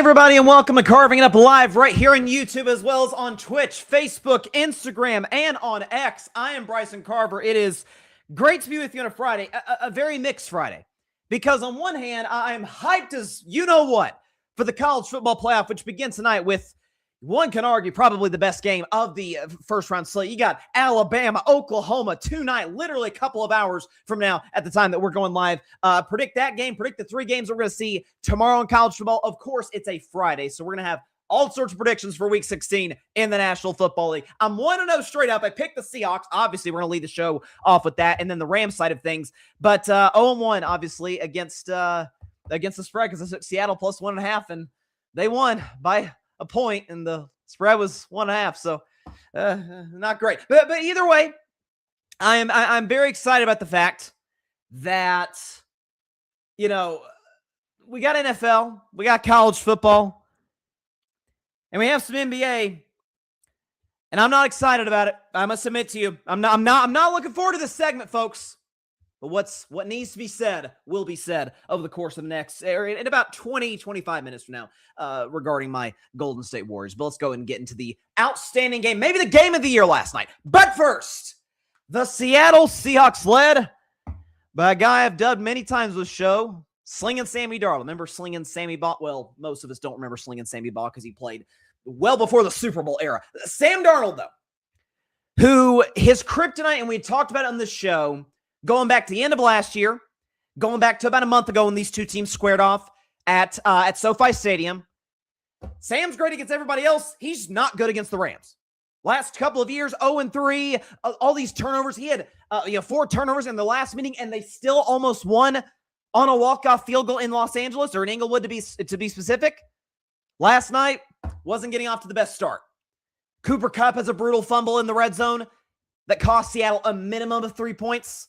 everybody, and welcome to Carving It Up Live right here on YouTube, as well as on Twitch, Facebook, Instagram, and on X. I am Bryson Carver. It is great to be with you on a Friday, a very mixed Friday, because on one hand, I am hyped as you-know-what for the college football playoff, which begins tonight with, one can argue, probably the best game of the first-round slate. You got Alabama, Oklahoma tonight, literally a couple of hours from now at the time that we're going live. Predict that game, predict the three games we're going to see tomorrow in college football. Of course, it's a Friday, so we're going to have all sorts of predictions for Week 16 in the National Football League. I'm 1-0 straight up. I picked the Seahawks. Obviously, we're going to lead the show off with that, and then the Rams side of things. But 0-1, obviously, against the spread, because I took Seattle plus 1.5, and they won by a point, and the spread was 1.5, so not great. But either way, I'm very excited about the fact that, you know, we got NFL, we got college football, and we have some NBA, and I'm not excited about it. I must admit to you, I'm not looking forward to this segment, folks. But what needs to be said will be said over the course of the next, in about 20-25 minutes from now, regarding my Golden State Warriors. But let's go and get into the outstanding game, maybe the game of the year last night. But first, the Seattle Seahawks, led by a guy I've dubbed many times with the show, Slinging Sammy Darnold. Remember Slinging Sammy Ball? Well, most of us don't remember Slinging Sammy Ball because he played well before the Super Bowl era. Sam Darnold, though, who his kryptonite, and we talked about it on this show, going back to the end of last year, going back to about a month ago when these two teams squared off at SoFi Stadium. Sam's great against everybody else. He's not good against the Rams. Last couple of years, 0-3, all these turnovers. He had 4 turnovers in the last meeting, and they still almost won on a walk-off field goal in Los Angeles, or in Inglewood to be specific. Last night, wasn't getting off to the best start. Cooper Kupp has a brutal fumble in the red zone that cost Seattle a minimum of 3 points.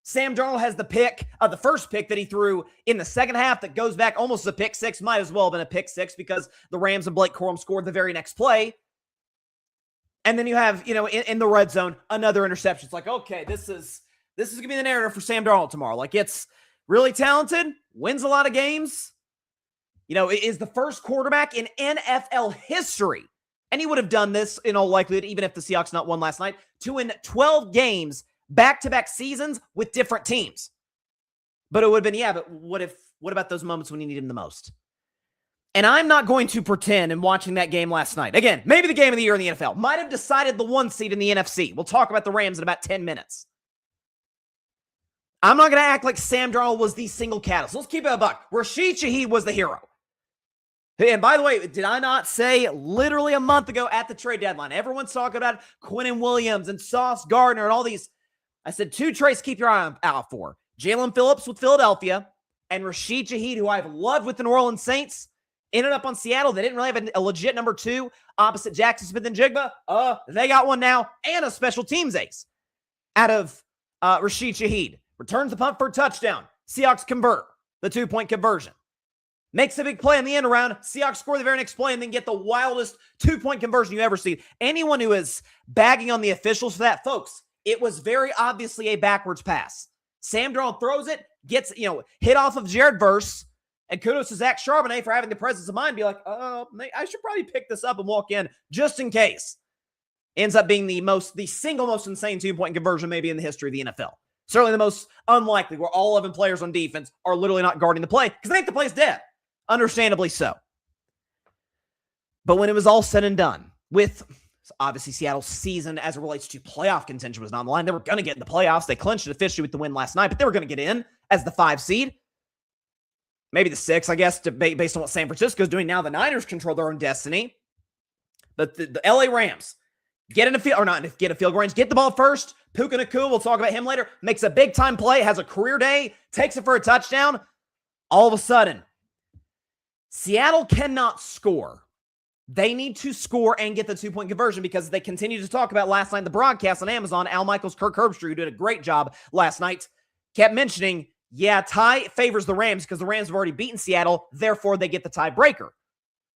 Sam Darnold has the pick, the first pick that he threw in the second half that goes back almost a pick six. Might as well have been a pick six because the Rams and Blake Corum scored the very next play. And then you have, in the red zone, another interception. It's like, okay, this is going to be the narrative for Sam Darnold tomorrow. Like, it's really talented, wins a lot of games, is the first quarterback in NFL history. And he would have done this in all likelihood, even if the Seahawks not won last night, to win 12 games back-to-back seasons with different teams. But it would have been, but what about those moments when you need him the most? And I'm not going to pretend in watching that game last night. Again, maybe the game of the year in the NFL. Might have decided the 1 seed in the NFC. We'll talk about the Rams in about 10 minutes. I'm not going to act like Sam Darnold was the single catalyst. Let's keep it a buck. Rashid Shaheed was the hero. And by the way, did I not say literally a month ago at the trade deadline, everyone's talking about Quinnen Williams and Sauce Gardner and all these. I said 2 trades to keep your eye out for. Jalen Phillips with Philadelphia and Rashid Shaheed, who I've loved with the New Orleans Saints, ended up on Seattle. They didn't really have a legit number 2 opposite Jackson Smith and Jigba. They got one now, and a special teams ace out of Rashid Shaheed. Returns the punt for a touchdown. Seahawks convert the 2-point conversion. Makes a big play in the end around. Seahawks score the very next play and then get the wildest 2-point conversion you ever see. Anyone who is bagging on the officials for that, folks, it was very obviously a backwards pass. Sam Darnold throws it, gets, hit off of Jared Verse, and kudos to Zach Charbonnet for having the presence of mind to be like, I should probably pick this up and walk in just in case. Ends up being the single most insane 2-point conversion maybe in the history of the NFL. Certainly the most unlikely, where all 11 players on defense are literally not guarding the play because they think the play's dead. Understandably so. But when it was all said and done, with obviously Seattle's season as it relates to playoff contention was not on the line. They were going to get in the playoffs. They clinched it officially with the win last night, but they were going to get in as the 5 seed. Maybe the 6, I guess, based on what San Francisco's doing now. The Niners control their own destiny. But the LA Rams get in a field, or not get a field goal range, get the ball first. Puka Nacua, we'll talk about him later, makes a big-time play, has a career day, takes it for a touchdown. All of a sudden, Seattle cannot score. They need to score and get the 2-point conversion because they continue to talk about last night the broadcast on Amazon. Al Michaels, Kirk Herbstreit, who did a great job last night, kept mentioning, tie favors the Rams because the Rams have already beaten Seattle. Therefore, they get the tiebreaker.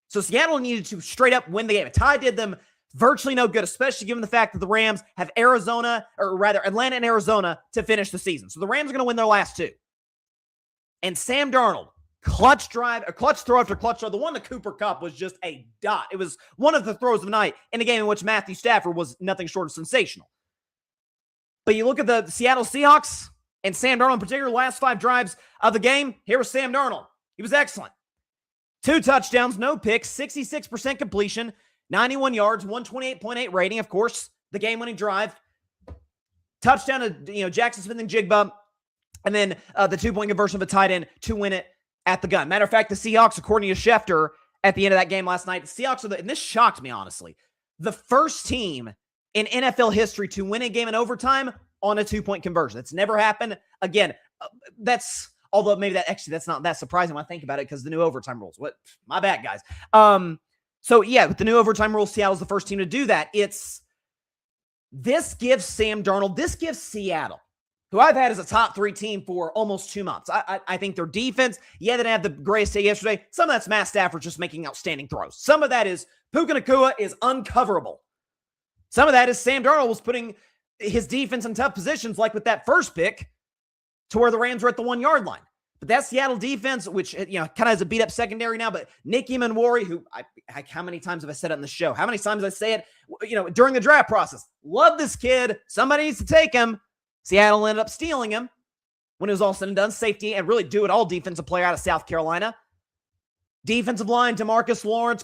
So Seattle needed to straight up win the game. A tie did them virtually no good, especially given the fact that the Rams have Atlanta and Arizona to finish the season. So the Rams are going to win their last 2. And Sam Darnold Clutch drive, a clutch throw after clutch throw. The one to Cooper Kupp was just a dot. It was one of the throws of the night in a game in which Matthew Stafford was nothing short of sensational. But you look at the Seattle Seahawks and Sam Darnold in particular, last 5 drives of the game. Here was Sam Darnold. He was excellent. 2 touchdowns, no picks, 66% completion, 91 yards, 128.8 rating. Of course, the game-winning drive. Touchdown to Jackson Smith-Njigba, and then the 2-point conversion of a tight end to win it at the gun. Matter of fact, the Seahawks, according to Schefter, at the end of that game last night, the Seahawks are and this shocked me, honestly, the first team in NFL history to win a game in overtime on a 2-point conversion. That's never happened. Again, although maybe that's not that surprising when I think about it because the new overtime rules. What? My bad, guys. So yeah, with the new overtime rules, Seattle's the first team to do that. This gives Sam Darnold, this gives Seattle, who I've had as a top 3 team for almost 2 months. I think their defense, they didn't have the greatest day yesterday. Some of that's Matt Stafford just making outstanding throws. Some of that is Puka Nacua is uncoverable. Some of that is Sam Darnold was putting his defense in tough positions, like with that first pick, to where the Rams were at the 1-yard line. But that Seattle defense, which kind of has a beat-up secondary now, but Nick Emanwari, who how many times have I said it on the show? How many times I say it, during the draft process? Love this kid. Somebody needs to take him. Seattle ended up stealing him when it was all said and done. Safety and really do-it-all defensive player out of South Carolina. Defensive line, DeMarcus Lawrence,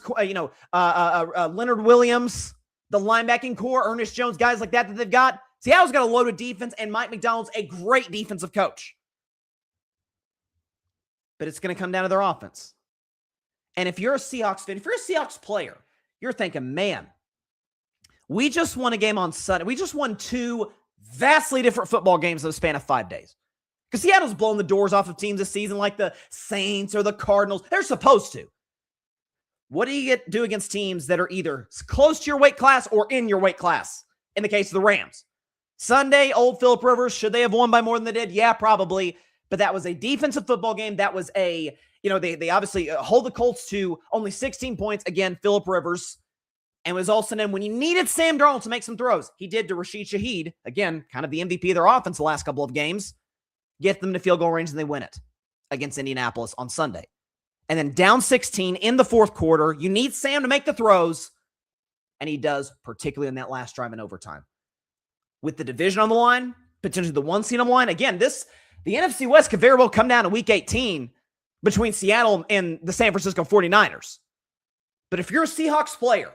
Leonard Williams, the linebacking core, Ernest Jones, guys like that they've got. Seattle's got a loaded defense, and Mike McDonald's a great defensive coach. But it's going to come down to their offense. And if you're a Seahawks fan, if you're a Seahawks player, you're thinking, man, we just won a game on Sunday. We just won 2 vastly different football games in the span of 5 days. Because Seattle's blown the doors off of teams this season like the Saints or the Cardinals. They're supposed to. What do you do against teams that are either close to your weight class or in your weight class? In the case of the Rams. Sunday, old Phillip Rivers, should they have won by more than they did? Yeah, probably. But that was a defensive football game. That was they obviously hold the Colts to only 16 points. Again, Phillip Rivers. And was also then when you needed Sam Darnold to make some throws, he did to Rashid Shaheed. Again, kind of the MVP of their offense the last couple of games. Get them to field goal range and they win it against Indianapolis on Sunday. And then down 16 in the fourth quarter, you need Sam to make the throws. And he does, particularly in that last drive in overtime. With the division on the line, potentially the 1 seed on the line. Again, the NFC West could very well come down to week 18 between Seattle and the San Francisco 49ers. But if you're a Seahawks player,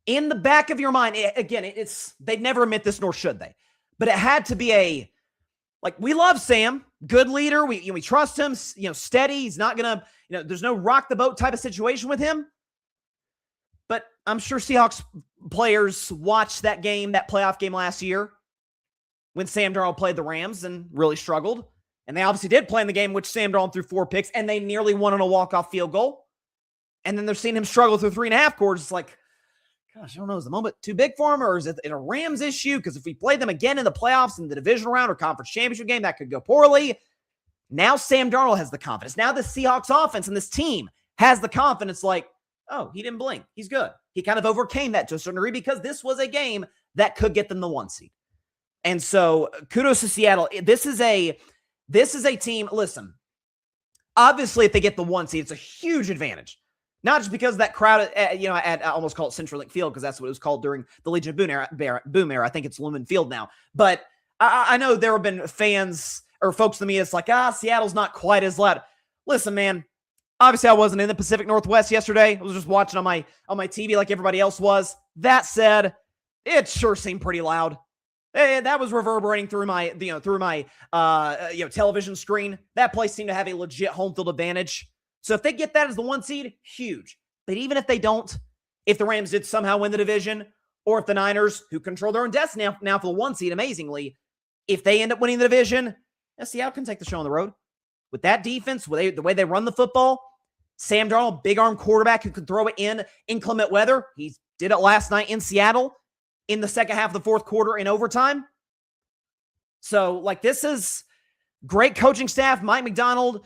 in the back of your mind, they'd never admit this, nor should they. But it had to be we love Sam, good leader. We trust him, steady. He's not going to, there's no rock the boat type of situation with him. But I'm sure Seahawks players watched that playoff game last year when Sam Darnold played the Rams and really struggled. And they obviously did play in the game in which Sam Darnold threw 4 picks and they nearly won on a walk-off field goal. And then they're seeing him struggle through 3.5 quarters. It's like, gosh, I don't know. Is the moment too big for him or is it a Rams issue? Because if we played them again in the playoffs in the divisional round or conference championship game, that could go poorly. Now Sam Darnold has the confidence. Now the Seahawks offense and this team has the confidence oh, he didn't blink. He's good. He kind of overcame that to a certain degree because this was a game that could get them the 1 seed. And so kudos to Seattle. This is a team. Listen, obviously if they get the 1 seed, it's a huge advantage. Not just because of that crowd, I almost call it CenturyLink Field because that's what it was called during the Legion of Boom era. I think it's Lumen Field now. But I know there have been fans or folks in the media that's like, Seattle's not quite as loud. Listen, man, obviously I wasn't in the Pacific Northwest yesterday. I was just watching on my TV like everybody else was. That said, it sure seemed pretty loud. That was reverberating through my television screen. That place seemed to have a legit home field advantage. So if they get that as the 1 seed, huge. But even if they don't, if the Rams did somehow win the division, or if the Niners, who control their own destiny now for the 1 seed, amazingly, if they end up winning the division, Seattle can take the show on the road. With that defense, the way they run the football, Sam Darnold, big arm quarterback who can throw it in inclement weather. He did it last night in Seattle in the second half of the fourth quarter in overtime. So, this is great coaching staff. Mike McDonald,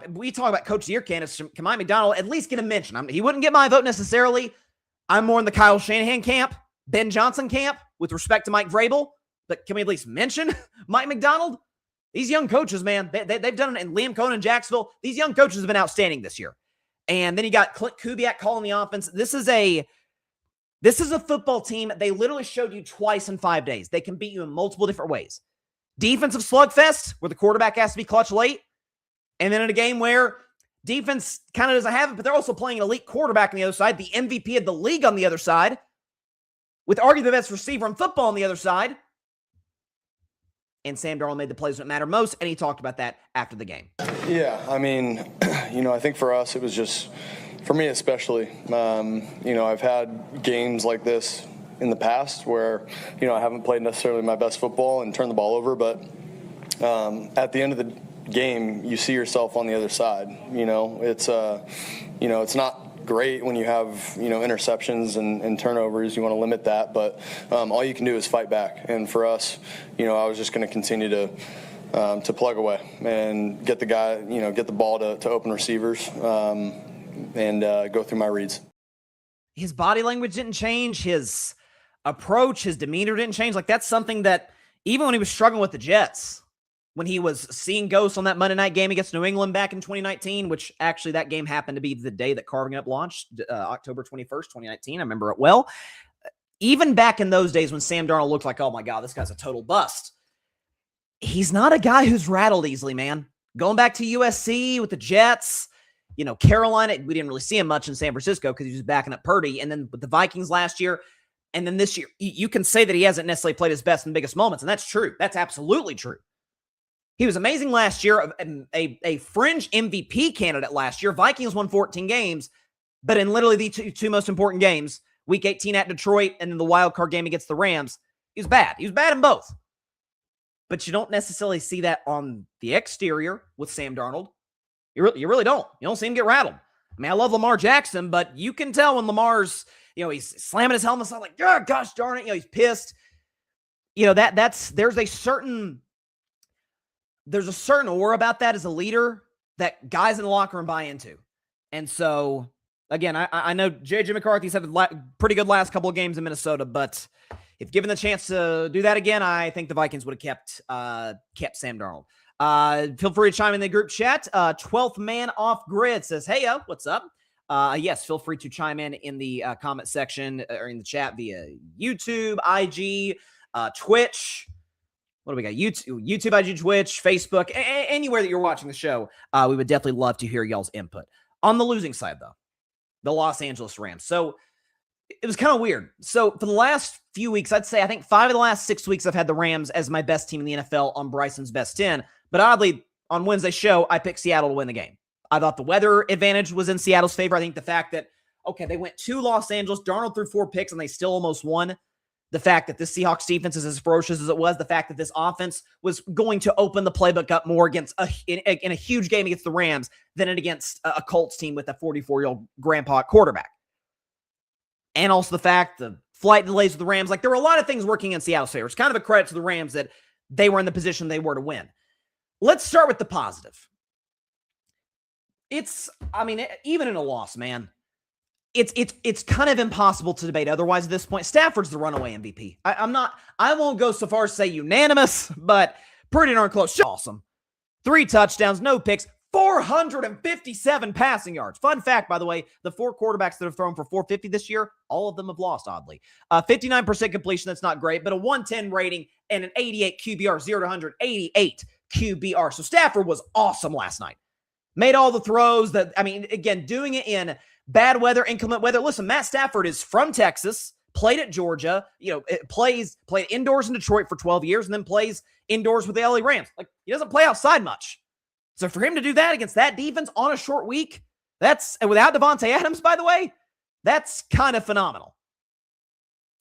we talk about Coach of the Year candidates. Can Mike McDonald at least get a mention? He wouldn't get my vote necessarily. I'm more in the Kyle Shanahan camp, Ben Johnson camp, with respect to Mike Vrabel. But can we at least mention Mike McDonald? These young coaches, man, they've done it. And Liam Cohen in Jacksonville, these young coaches have been outstanding this year. And then you got Clint Kubiak calling the offense. This is a football team. They literally showed you twice in 5 days. They can beat you in multiple different ways. Defensive slugfest, where the quarterback has to be clutch late. And then in a game where defense kind of doesn't have it, but they're also playing an elite quarterback on the other side, the MVP of the league on the other side, with arguably the best receiver in football on the other side. And Sam Darnold made the plays that matter most, and he talked about that after the game. Yeah, I mean, I think for us it was just, for me especially, I've had games like this in the past where, I haven't played necessarily my best football and turned the ball over, but at the end of the game, you see yourself on the other side. It's not great when you have, interceptions and turnovers. You want to limit that, but all you can do is fight back. And for us, I was just going to continue to plug away and get the ball to open receivers and go through my reads. His body language didn't change. His approach, his demeanor didn't change. Like, that's something that even when he was struggling with the Jets, when he was seeing ghosts on that Monday night game against New England back in 2019, which actually that game happened to be the day that Carving Up launched, October 21st, 2019. I remember it well. Even back in those days when Sam Darnold looked like, oh my God, this guy's a total bust. He's not a guy who's rattled easily, man. Going back to USC with the Jets, Carolina, we didn't really see him much in San Francisco because he was backing up Purdy. And then with the Vikings last year, and then this year, you can say that he hasn't necessarily played his best and biggest moments. And that's true. That's absolutely true. He was amazing last year, a fringe MVP candidate last year. Vikings won 14 games, but in literally the two most important games, Week 18 at Detroit and then the wild card game against the Rams, he was bad. He was bad in both. But you don't necessarily see that on the exterior with Sam Darnold. You really don't. You don't see him get rattled. I mean, I love Lamar Jackson, but you can tell when Lamar's, he's slamming his helmet, like, yeah, gosh darn it, he's pissed. There's a certain aura about that as a leader that guys in the locker room buy into. And so, again, I know J.J. McCarthy's had a pretty good last couple of games in Minnesota, but if given the chance to do that again, I think the Vikings would have kept Sam Darnold. Feel free to chime in the group chat. 12th man off grid says, hey, what's up? Yes, feel free to chime in the comment section or in the chat via YouTube, IG, Twitch. What do we got? YouTube, IG, Twitch, Facebook, anywhere that you're watching the show. We would definitely love to hear y'all's input. On the losing side, though, the Los Angeles Rams. So it was kind of weird. So for the last few weeks, I'd say I think 5 of the last 6 weeks, I've had the Rams as my best team in the NFL on Bryson's best 10. But oddly, on Wednesday's show, I picked Seattle to win the game. I thought the weather advantage was in Seattle's favor. I think the fact that, they went to Los Angeles, Darnold threw 4 picks, and they still almost won. The fact that this Seahawks defense is as ferocious as it was, the fact that this offense was going to open the playbook up more in a huge game against the Rams than against a Colts team with a 44-year-old grandpa quarterback. And also the fact the flight delays with the Rams, there were a lot of things working in Seattle's favor. It's kind of a credit to the Rams that they were in the position they were to win. Let's start with the positive. Even in a loss, man, it's kind of impossible to debate otherwise at this point. Stafford's the runaway MVP. I won't go so far as to say unanimous, but pretty darn close. Awesome. 3 touchdowns, no picks, 457 passing yards. Fun fact, by the way, the 4 quarterbacks that have thrown for 450 this year, all of them have lost, oddly. 59% completion, that's not great, but a 110 rating and an 88 QBR, 0 to 100, 88 QBR. So Stafford was awesome last night. Made all the throws again, doing it in bad weather, inclement weather. Listen, Matt Stafford is from Texas, played at Georgia, played indoors in Detroit for 12 years, and then plays indoors with the LA Rams. He doesn't play outside much. So for him to do that against that defense on a short week, and without Devontae Adams, by the way, that's kind of phenomenal.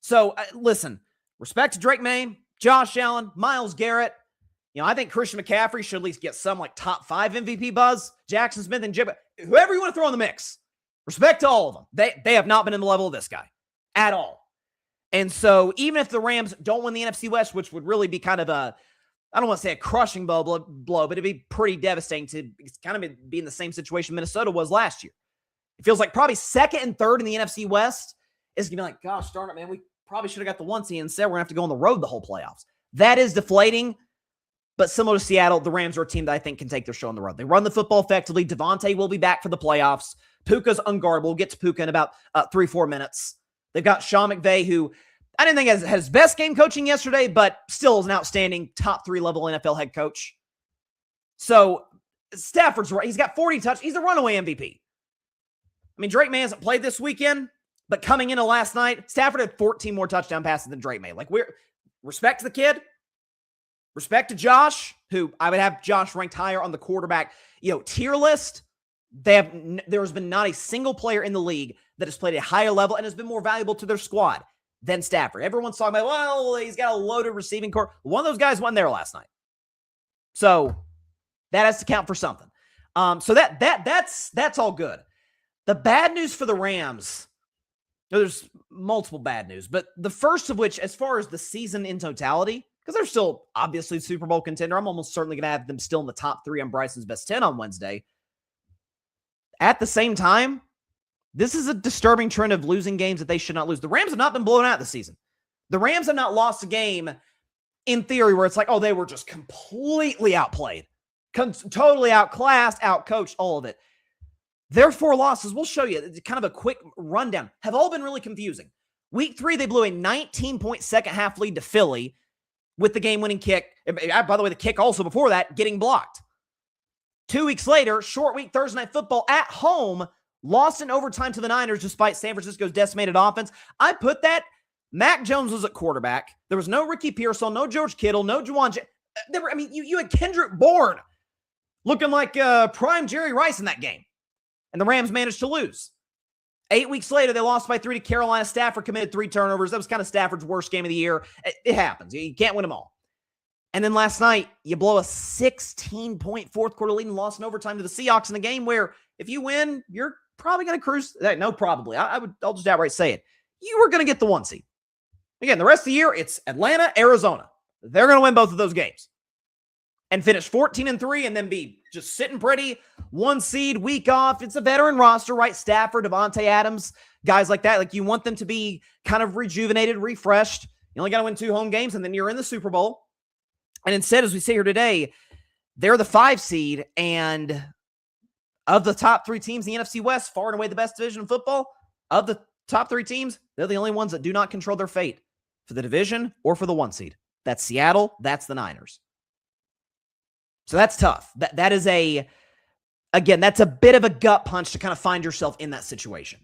So listen, respect to Drake May, Josh Allen, Myles Garrett. I think Christian McCaffrey should at least get some top 5 MVP buzz. Jackson Smith and Jib, whoever you want to throw in the mix. Respect to all of them. They have not been in the level of this guy at all. And so even if the Rams don't win the NFC West, which would really be kind of I don't want to say a crushing blow, but it'd be pretty devastating to kind of be in the same situation Minnesota was last year. It feels like probably 2nd and 3rd in the NFC West is going to be like, gosh darn it, man, we probably should have got the 1 seed. Instead, we're going to have to go on the road the whole playoffs. That is deflating. But similar to Seattle, the Rams are a team that I think can take their show on the road. They run the football effectively. Devontae will be back for the playoffs. Puka's unguardable. We'll get to Puka in about 3-4 minutes. They've got Sean McVay, who I didn't think had his best game coaching yesterday, but still is an outstanding top 3 level NFL head coach. So Stafford's right. He's got 40 touchdowns. He's a runaway MVP. I mean, Drake May hasn't played this weekend, but coming into last night, Stafford had 14 more touchdown passes than Drake May. Like, respect to the kid. Respect to Josh, who I would have Josh ranked higher on the quarterback, tier list. There's been not a single player in the league that has played at a higher level and has been more valuable to their squad than Stafford. Everyone's talking about, well, he's got a loaded receiving core. One of those guys wasn't there last night. So that has to count for something. So that's all good. The bad news for the Rams, there's multiple bad news, but the first of which, as far as the season in totality, because they're still obviously a Super Bowl contender, I'm almost certainly going to have them still in the top 3 on Bryson's Best 10 on Wednesday. At the same time, this is a disturbing trend of losing games that they should not lose. The Rams have not been blown out this season. The Rams have not lost a game, in theory, where it's like, oh, they were just completely outplayed, totally outclassed, outcoached, all of it. Their 4 losses, we'll show you kind of a quick rundown, have all been really confusing. Week 3, they blew a 19-point second-half lead to Philly with the game-winning kick. By the way, the kick also before that, getting blocked. 2 weeks later, short week Thursday Night Football at home, lost in overtime to the Niners despite San Francisco's decimated offense. I put that. Mac Jones was at quarterback. There was no Ricky Pearsall, no George Kittle, no Juwan. You had Kendrick Bourne looking like prime Jerry Rice in that game. And the Rams managed to lose. 8 weeks later, they lost by 3 to Carolina. Stafford committed 3 turnovers. That was kind of Stafford's worst game of the year. It happens. You can't win them all. And then last night, you blow a 16-point fourth quarter lead and lost in overtime to the Seahawks in a game where if you win, you're probably going to cruise. No, probably. I'll just outright say it. You were going to get the 1 seed. Again, the rest of the year, it's Atlanta, Arizona. They're going to win both of those games and finish 14-3 and then be just sitting pretty. 1 seed, week off. It's a veteran roster, right? Stafford, Devontae Adams, guys like that. Like, you want them to be kind of rejuvenated, refreshed. You only got to win 2 home games and then you're in the Super Bowl. And instead, as we sit here today, they're the 5 seed, and of the top 3 teams in the NFC West, far and away the best division in football, of the top 3 teams, they're the only ones that do not control their fate for the division or for the 1 seed. That's Seattle. That's the Niners. So that's tough. That is that's a bit of a gut punch to kind of find yourself in that situation.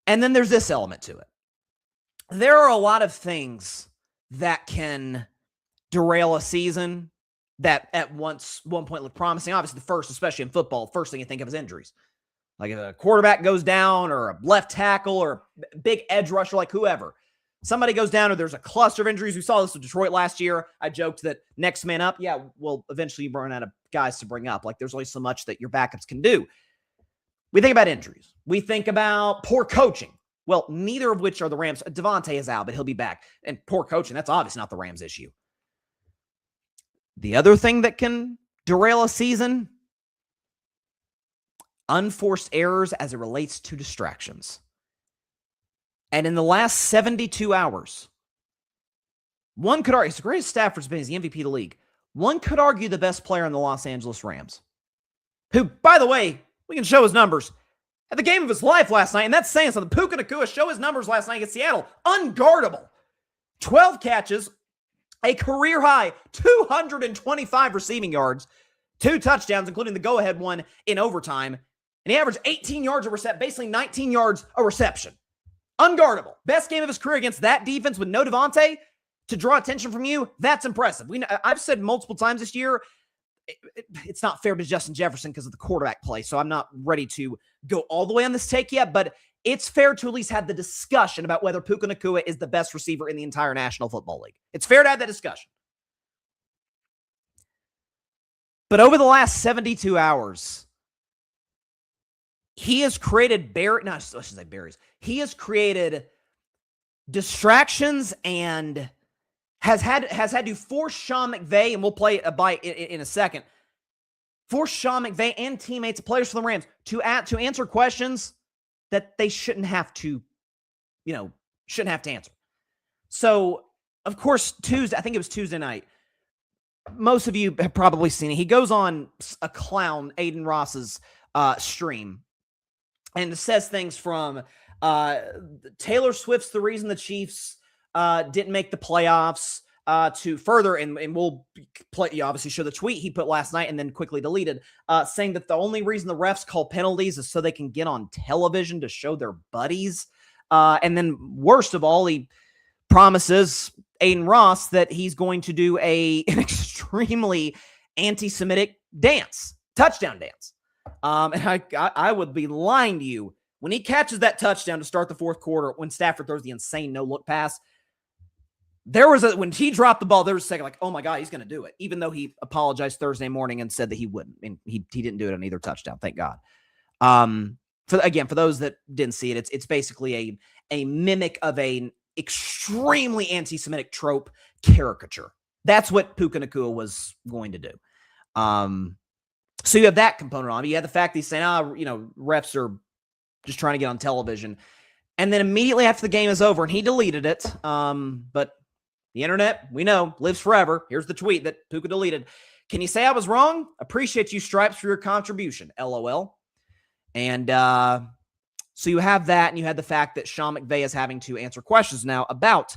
And then there's this element to it. There are a lot of things that can derail a season that at one point looked promising. Obviously, the first, especially in football, the first thing you think of is injuries. Like if a quarterback goes down or a left tackle or a big edge rusher, like whoever. Somebody goes down or there's a cluster of injuries. We saw this with Detroit last year. I joked that next man up, we'll eventually run out of guys to bring up. Like there's only so much that your backups can do. We think about injuries. We think about poor coaching. Well, neither of which are the Rams. Devontae is out, but he'll be back. And poor coaching, that's obviously not the Rams' issue. The other thing that can derail a season, unforced errors as it relates to distractions. And in the last 72 hours, one could argue, it's the greatest Stafford's been, he's the MVP of the league. One could argue the best player in the Los Angeles Rams, who, by the way, we can show his numbers, had the game of his life last night, and that's saying something. Puka Nacua show his numbers last night against Seattle. Unguardable. 12 catches, a career-high 225 receiving yards, 2 touchdowns, including the go-ahead one in overtime, and he averaged 18 yards a reception, basically 19 yards a reception. Unguardable. Best game of his career against that defense with no Devontae to draw attention from you. That's impressive. I've said multiple times this year, it's not fair to Justin Jefferson because of the quarterback play, so I'm not ready to go all the way on this take yet, but it's fair to at least have the discussion about whether Puka Nacua is the best receiver in the entire National Football League. It's fair to have that discussion. But over the last 72 hours, he has created He has created distractions and has had to force Sean McVay, and we'll play a bite in a second, force Sean McVay and teammates, players for the Rams, to answer questions that they shouldn't have to answer. So, of course, I think it was Tuesday night, most of you have probably seen it. He goes on a clown, Aiden Ross's stream, and says things from Taylor Swift's the reason the Chiefs didn't make the playoffs, to further, and we'll play, you obviously show the tweet he put last night and then quickly deleted, saying that the only reason the refs call penalties is so they can get on television to show their buddies. And then worst of all, he promises Aiden Ross that he's going to do an extremely anti-Semitic touchdown dance. And I would be lying to you when he catches that touchdown to start the fourth quarter, when Stafford throws the insane no-look pass. When he dropped the ball, there was a second like, oh my God, he's going to do it. Even though he apologized Thursday morning and said that he wouldn't. And he didn't do it on either touchdown, thank God. For those that didn't see it, it's basically a mimic of an extremely anti-Semitic trope caricature. That's what Puka Nacua was going to do. So you have that component on it. You have the fact that he's saying, refs are just trying to get on television. And then immediately after the game is over, and he deleted it, but the internet, we know, lives forever. Here's the tweet that Puka deleted. Can you say I was wrong? Appreciate you, Stripes, for your contribution. LOL. And so you have that, and you had the fact that Sean McVay is having to answer questions now about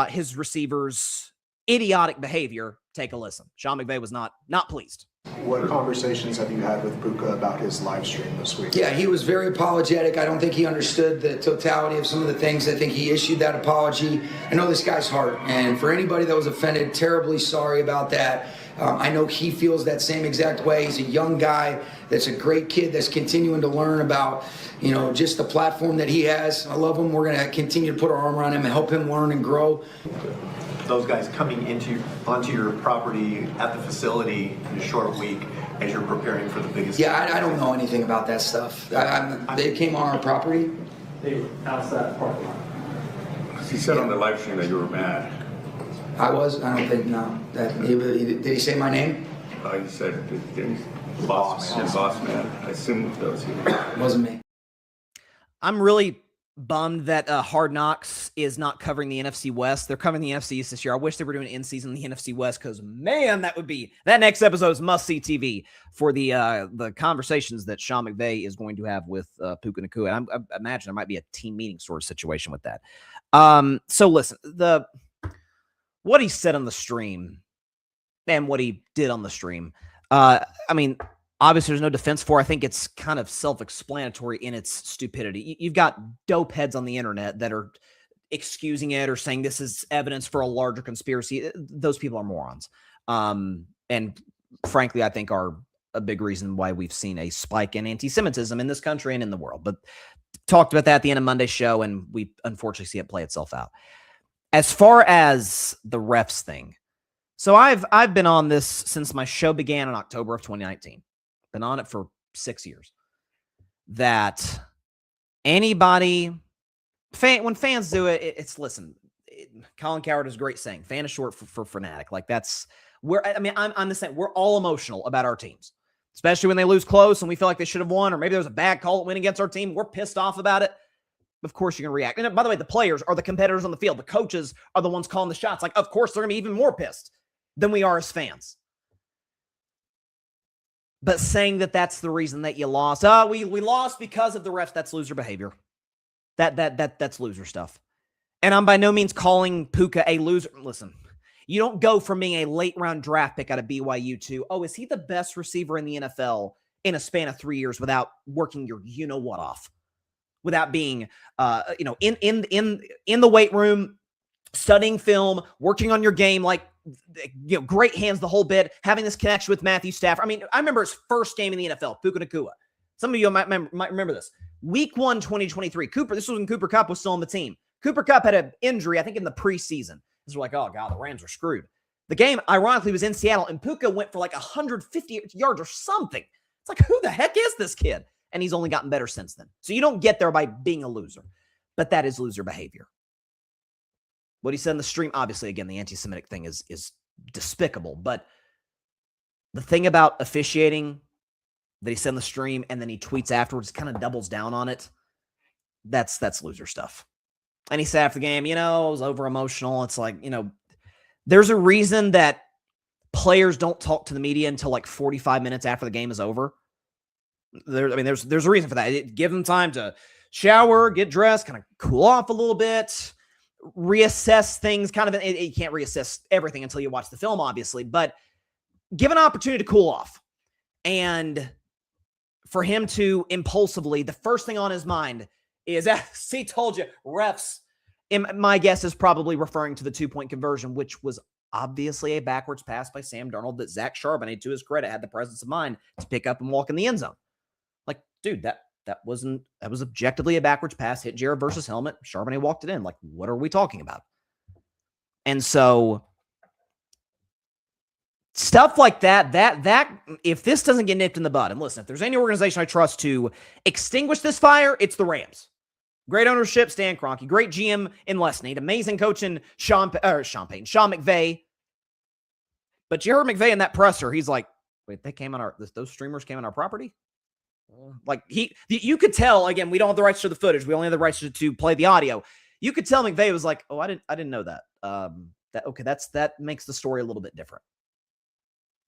his receivers' idiotic behavior. Take a listen. Sean McVay was not pleased. What conversations have you had with Puka about his live stream this week? Yeah, he was very apologetic. I don't think he understood the totality of some of the things. I think he issued that apology. I know this guy's heart, and for anybody that was offended, terribly sorry about that. I know he feels that same exact way. He's a young guy that's a great kid that's continuing to learn about, just the platform that he has. I love him. We're going to continue to put our arm around him and help him learn and grow. Those guys coming onto your property at the facility in a short week as you're preparing for the biggest. Yeah, I don't know anything about that stuff. They came on our property. They were outside the parking lot. He said on the live stream that you were mad. I was. I don't think no. Did he say my name? He said, boss man. I assume that was you. It wasn't me. I'm really bummed that Hard Knocks is not covering the NFC West. They're covering the NFC East this year. I wish they were doing in-season in the NFC West, because, man, that next episode is must-see TV for the conversations that Sean McVay is going to have with Puka Nacua. And I imagine there might be a team meeting sort of situation with that. So, listen, what he said on the stream and what he did on the stream, obviously, there's no defense for it. I think it's kind of self-explanatory in its stupidity. You've got dope heads on the internet that are excusing it or saying this is evidence for a larger conspiracy. Those people are morons. And frankly, I think are a big reason why we've seen a spike in anti-Semitism in this country and in the world. But talked about that at the end of Monday's show, and we unfortunately see it play itself out. As far as the refs thing, so I've been on this since my show began in October of 2019. Been on it for 6 years. That anybody, when fans do it, listen, Colin Cowherd is a great saying, fan is short for fanatic. Like that's where, I'm the same. We're all emotional about our teams, especially when they lose close and we feel like they should have won, or maybe there's a bad call that went against our team. We're pissed off about it. Of course you're going to react. And by the way, the players are the competitors on the field. The coaches are the ones calling the shots. Like, of course, they're going to be even more pissed than we are as fans. But saying that that's the reason that you lost. We lost because of the refs. That's loser behavior. That's loser stuff. And I'm by no means calling Puka a loser. Listen, you don't go from being a late round draft pick out of BYU to, is he the best receiver in the NFL in a span of 3 years without working your you-know-what off? Without being, in the weight room, studying film, working on your game, like, great hands the whole bit, having this connection with Matthew Stafford. I remember his first game in the NFL, Puka Nacua. Some of you might remember this. Week 1, 2023. This was when Cooper Kupp was still on the team. Cooper Kupp had an injury, I think, in the preseason. This was like, oh, God, the Rams are screwed. The game, ironically, was in Seattle, and Puka went for like 150 yards or something. It's like, who the heck is this kid? And he's only gotten better since then. So you don't get there by being a loser. But that is loser behavior. What he said in the stream, obviously, again, the anti-Semitic thing is despicable. But the thing about officiating that he said in the stream and then he tweets afterwards, kind of doubles down on it, that's loser stuff. And he said after the game, I was over-emotional. It's like, there's a reason that players don't talk to the media until like 45 minutes after the game is over. There's a reason for that. Give them time to shower, get dressed, kind of cool off a little bit, reassess things. You can't reassess everything until you watch the film, obviously, but give an opportunity to cool off. And for him to impulsively, the first thing on his mind is, see, told you, refs. My guess is probably referring to the 2-point conversion, which was obviously a backwards pass by Sam Darnold that Zach Charbonnet, to his credit, had the presence of mind to pick up and walk in the end zone. Like, dude, that was objectively a backwards pass, hit Jared versus helmet. Charbonnet walked it in. Like, what are we talking about? And so stuff like that, if this doesn't get nipped in the bud, and listen, if there's any organization I trust to extinguish this fire, it's the Rams. Great ownership, Stan Kroenke. Great GM in Les Snead. Amazing coach in Sean McVay. But you heard McVay in that presser. He's like, wait, those streamers came on our property? Like, you could tell, again, we don't have the rights to the footage. We only have the rights to play the audio. You could tell McVay was like, oh, I didn't know that. That makes the story a little bit different.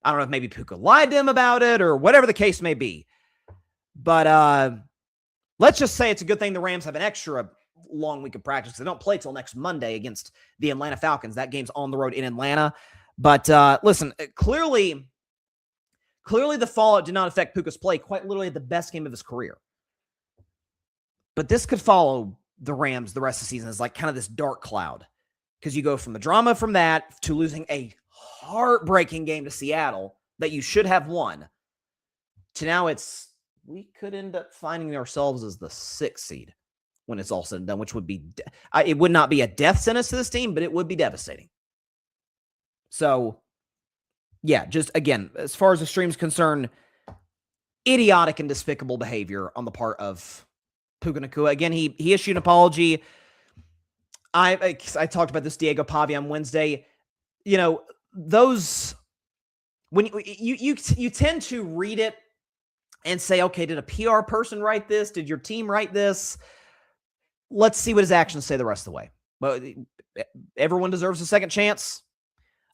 I don't know if maybe Puka lied to him about it or whatever the case may be. But let's just say it's a good thing the Rams have an extra long week of practice. They don't play till next Monday against the Atlanta Falcons. That game's on the road in Atlanta. But listen, clearly the fallout did not affect Puka's play, quite literally the best game of his career. But this could follow the Rams the rest of the season as like kind of this dark cloud, because you go from the drama from that to losing a heartbreaking game to Seattle that you should have won, to now we could end up finding ourselves as the 6th seed when it's all said and done, which would be, it would not be a death sentence to this team, but it would be devastating. So, yeah, just again, as far as the stream's concerned, idiotic and despicable behavior on the part of Puka Nacua. Again, he issued an apology. I talked about this Diego Pavia on Wednesday. You know, those, when you tend to read it and say, okay, did a PR person write this? Did your team write this? Let's see what his actions say the rest of the way. But everyone deserves a second chance.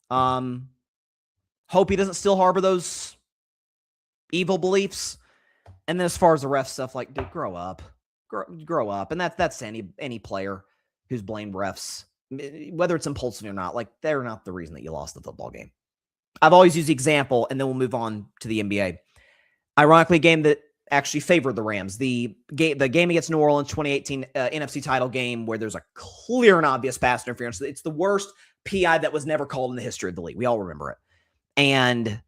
Hope he doesn't still harbor those evil beliefs. And then as far as the ref stuff, like, dude, grow up. Grow up. And that's any player who's blamed refs, whether it's impulsive or not. Like, they're not the reason that you lost the football game. I've always used the example, and then we'll move on to the NBA. Ironically, a game that actually favored the Rams. The game against New Orleans 2018 NFC title game where there's a clear and obvious pass interference. It's the worst PI that was never called in the history of the league. We all remember it. And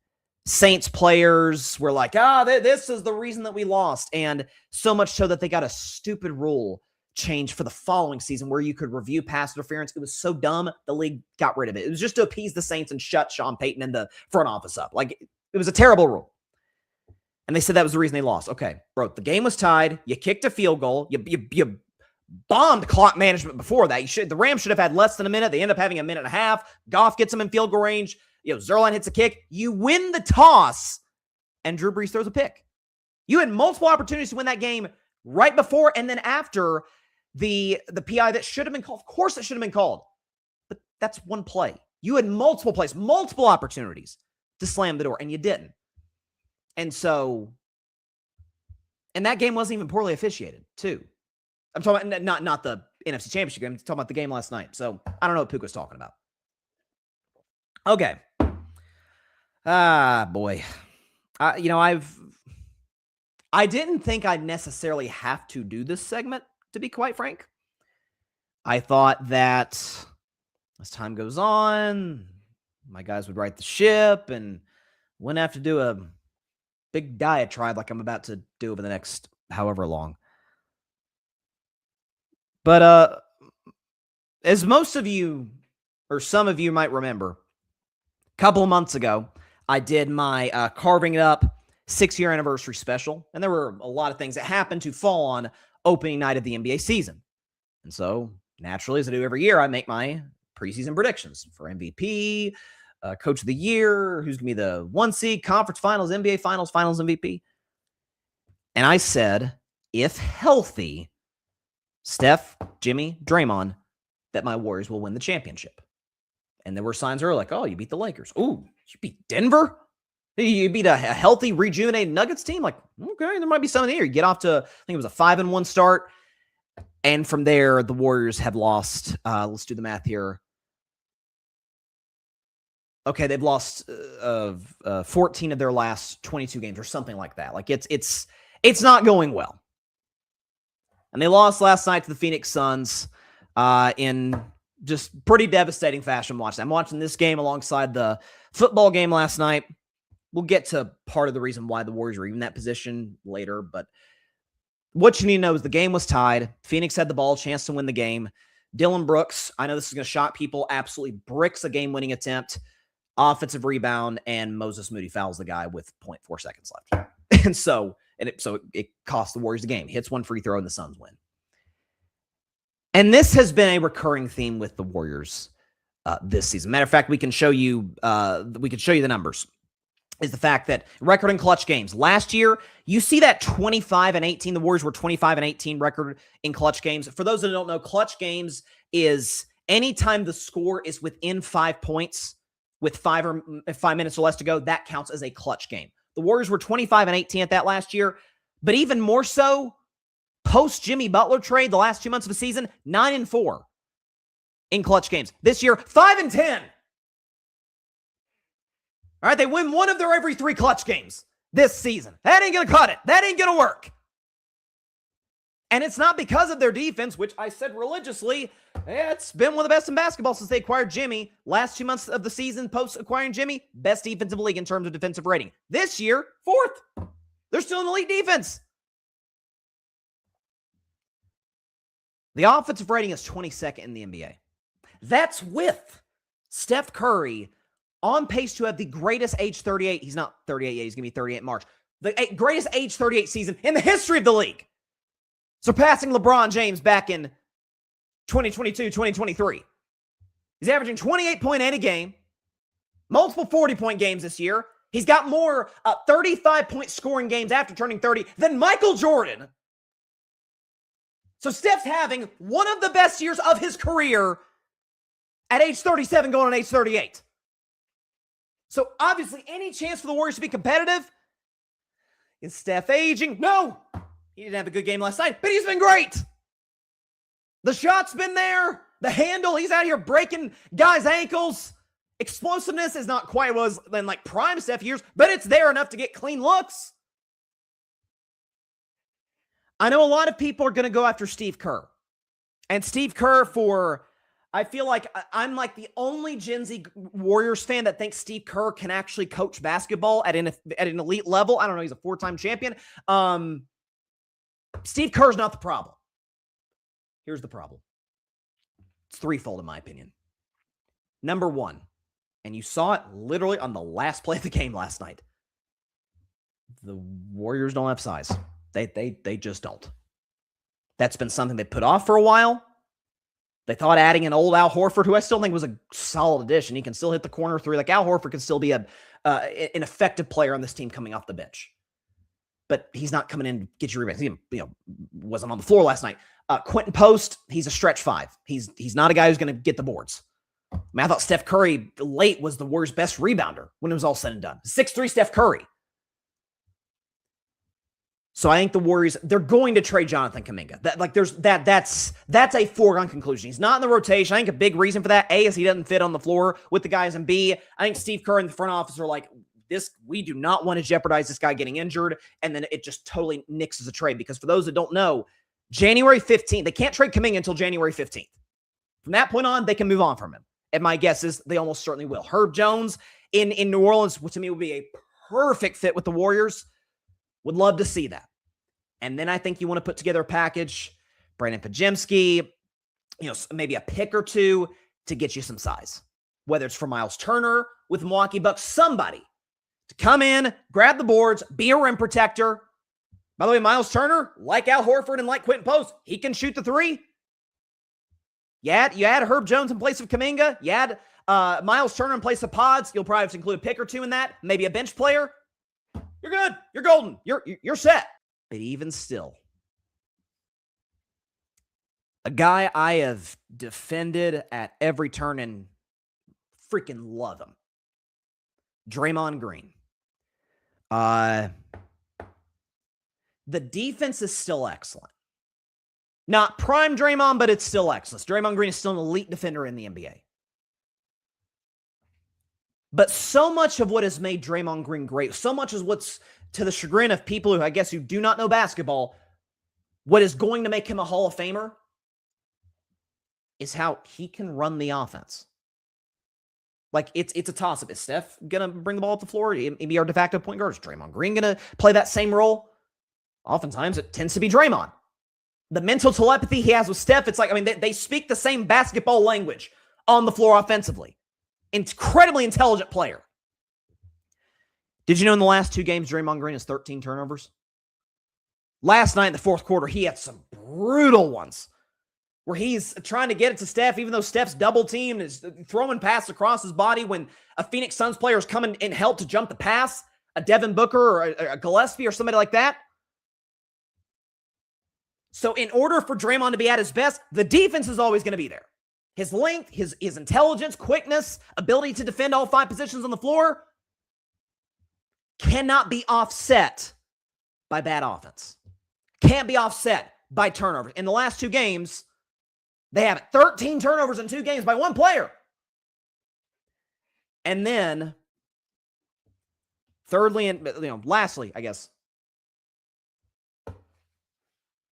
Saints players were like, this is the reason that we lost. And so much so that they got a stupid rule change for the following season where you could review pass interference. It was so dumb, the league got rid of it. It was just to appease the Saints and shut Sean Payton and the front office up. Like, it was a terrible rule. And they said that was the reason they lost. Okay, bro, the game was tied. You kicked a field goal. You bombed clock management before that. The Rams should have had less than a minute. They end up having a minute and a half. Goff gets them in field goal range. Zerline hits a kick. You win the toss, and Drew Brees throws a pick. You had multiple opportunities to win that game right before and then after the PI that should have been called. Of course it should have been called. But that's one play. You had multiple plays, multiple opportunities to slam the door, and you didn't. And so, and that game wasn't even poorly officiated, too. I'm talking about not the NFC Championship game. I'm talking about the game last night. So I don't know what Puka's talking about. Okay. Boy. I didn't think I'd necessarily have to do this segment, to be quite frank. I thought that as time goes on, my guys would right the ship and wouldn't have to do a big diatribe like I'm about to do over the next however long. But as most of you, or some of you might remember, a couple of months ago, I did my Carving It Up 6-year anniversary special, and there were a lot of things that happened to fall on opening night of the NBA season. And so, naturally, as I do every year, I make my preseason predictions for MVP, Coach of the Year, who's going to be the 1 seed, Conference Finals, NBA Finals, Finals MVP. And I said, if healthy, Steph, Jimmy, Draymond, that my Warriors will win the championship. And there were signs earlier like, oh, you beat the Lakers. Ooh, you beat Denver? You beat a healthy, rejuvenated Nuggets team? Like, okay, there might be something here. You get off to, I think it was a 5-1 start. And from there, the Warriors have lost, let's do the math here. Okay, they've lost 14 of their last 22 games or something like that. Like, it's not going well. And they lost last night to the Phoenix Suns in just pretty devastating fashion. I'm watching this game alongside the football game last night. We'll get to part of the reason why the Warriors are even in that position later, but what you need to know is the game was tied. Phoenix had the ball, chance to win the game. Dylan Brooks, I know this is going to shock people, absolutely bricks a game-winning attempt, offensive rebound, and Moses Moody fouls the guy with 0.4 seconds left. And so it cost the Warriors the game. Hits one free throw and the Suns win. And this has been a recurring theme with the Warriors this season. Matter of fact, we can show you the numbers. Is the fact that record in clutch games. Last year, you see that 25-18. The Warriors were 25-18 record in clutch games. For those that don't know, clutch games is anytime the score is within 5 points with 5 minutes or less to go, that counts as a clutch game. The Warriors were 25-18 at that last year, but even more so, post Jimmy Butler trade, the last 2 months of the season, 9-4 in clutch games. This year, 5-10. All right, they win one of their every 3 clutch games this season. That ain't going to cut it. That ain't going to work. And it's not because of their defense, which I said religiously, it's been one of the best in basketball since they acquired Jimmy. Last 2 months of the season post acquiring Jimmy, best defensive league in terms of defensive rating. This year, 4th. They're still in elite defense. The offensive rating is 22nd in the NBA. That's with Steph Curry on pace to have the greatest age 38. He's not 38 yet. He's going to be 38 in March. The greatest age 38 season in the history of the league. Surpassing LeBron James back in 2022, 2023. He's averaging 28.8 a game. Multiple 40-point games this year. He's got more 35-point scoring games after turning 30 than Michael Jordan. So Steph's having one of the best years of his career at age 37 going on age 38. So obviously, any chance for the Warriors to be competitive? Is Steph aging? No. He didn't have a good game last night, but he's been great. The shot's been there. The handle, he's out here breaking guys' ankles. Explosiveness is not quite what it was in like prime Steph years, but it's there enough to get clean looks. I know a lot of people are going to go after Steve Kerr. And Steve Kerr I feel like I'm like the only Gen Z Warriors fan that thinks Steve Kerr can actually coach basketball at an elite level. I don't know. He's a 4-time champion. Steve Kerr's not the problem. Here's the problem. It's threefold in my opinion. Number one, and you saw it literally on the last play of the game last night. The Warriors don't have size. They just don't. That's been something they put off for a while. They thought adding an old Al Horford, who I still think was a solid addition. He can still hit the corner 3. Like Al Horford can still be an effective player on this team coming off the bench. But he's not coming in to get you rebounds. He wasn't on the floor last night. Quentin Post, he's a stretch 5. He's not a guy who's going to get the boards. I mean, I thought Steph Curry late was the Warriors' best rebounder when it was all said and done. 6'3" Steph Curry. So I think the Warriors, they're going to trade Jonathan Kuminga. That's a foregone conclusion. He's not in the rotation. I think a big reason for that, A, is he doesn't fit on the floor with the guys, and B, I think Steve Kerr and the front office are like, we do not want to jeopardize this guy getting injured, and then it just totally nixes a trade. Because for those that don't know, January 15th, they can't trade Kuminga until January 15th. From that point on, they can move on from him. And my guess is they almost certainly will. Herb Jones in New Orleans, which to me would be a perfect fit with the Warriors. Would love to see that. And then I think you want to put together a package, Brandon Pajemski, maybe a pick or two to get you some size. Whether it's for Miles Turner with Milwaukee Bucks, somebody to come in, grab the boards, be a rim protector. By the way, Miles Turner, like Al Horford and like Quentin Post, he can shoot the 3. You add Herb Jones in place of Kuminga. You add Miles Turner in place of Pods. You'll probably have to include a pick or two in that. Maybe a bench player. You're good. You're golden. You're set. But even still, a guy I have defended at every turn and freaking love him. Draymond Green. The defense is still excellent. Not prime Draymond, but it's still excellent. Draymond Green is still an elite defender in the NBA. But so much of what has made Draymond Green great, so much is what's to the chagrin of people who do not know basketball, what is going to make him a Hall of Famer is how he can run the offense. Like, it's a toss-up. Is Steph going to bring the ball up the floor? Maybe our de facto point guard. Is Draymond Green going to play that same role? Oftentimes, it tends to be Draymond. The mental telepathy he has with Steph, it's like, they speak the same basketball language on the floor offensively. Incredibly intelligent player. Did you know in the last 2 games, Draymond Green has 13 turnovers? Last night in the fourth quarter, he had some brutal ones where he's trying to get it to Steph, even though Steph's double-teamed, is throwing passes across his body when a Phoenix Suns player is coming in help to jump the pass, a Devin Booker or a Gillespie or somebody like that. So in order for Draymond to be at his best, the defense is always going to be there. His length, his intelligence, quickness, ability to defend all 5 positions on the floor cannot be offset by bad offense. Can't be offset by turnovers. In the last 2 games, they have 13 turnovers in 2 games by 1 player. And then, thirdly, and lastly, I guess,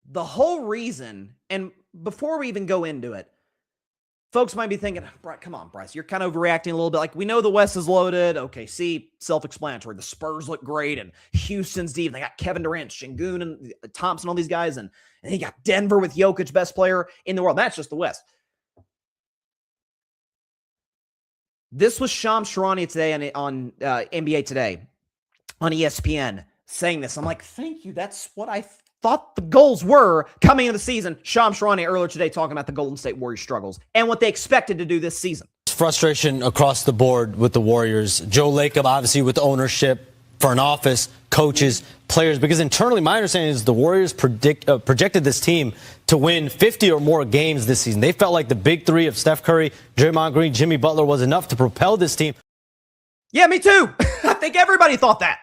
the whole reason, and before we even go into it, folks might be thinking, come on, Bryce, you're kind of overreacting a little bit. Like, we know the West is loaded. Okay, see, self-explanatory. The Spurs look great, and Houston's deep. They got Kevin Durant, Şengün, and Thompson, all these guys, and he got Denver with Jokic, best player in the world. That's just the West. This was Shams Charania today on NBA Today, on ESPN, saying this. I'm like, thank you. That's what I thought the goals were coming into the season. Shams Charania earlier today talking about the Golden State Warriors struggles and what they expected to do this season. Frustration across the board with the Warriors. Joe Lacob, obviously, with ownership, front office, coaches, players, because internally, my understanding is the Warriors projected this team to win 50 or more games this season. They felt like the big 3 of Steph Curry, Draymond Green, Jimmy Butler was enough to propel this team. Yeah, me too. I think everybody thought that.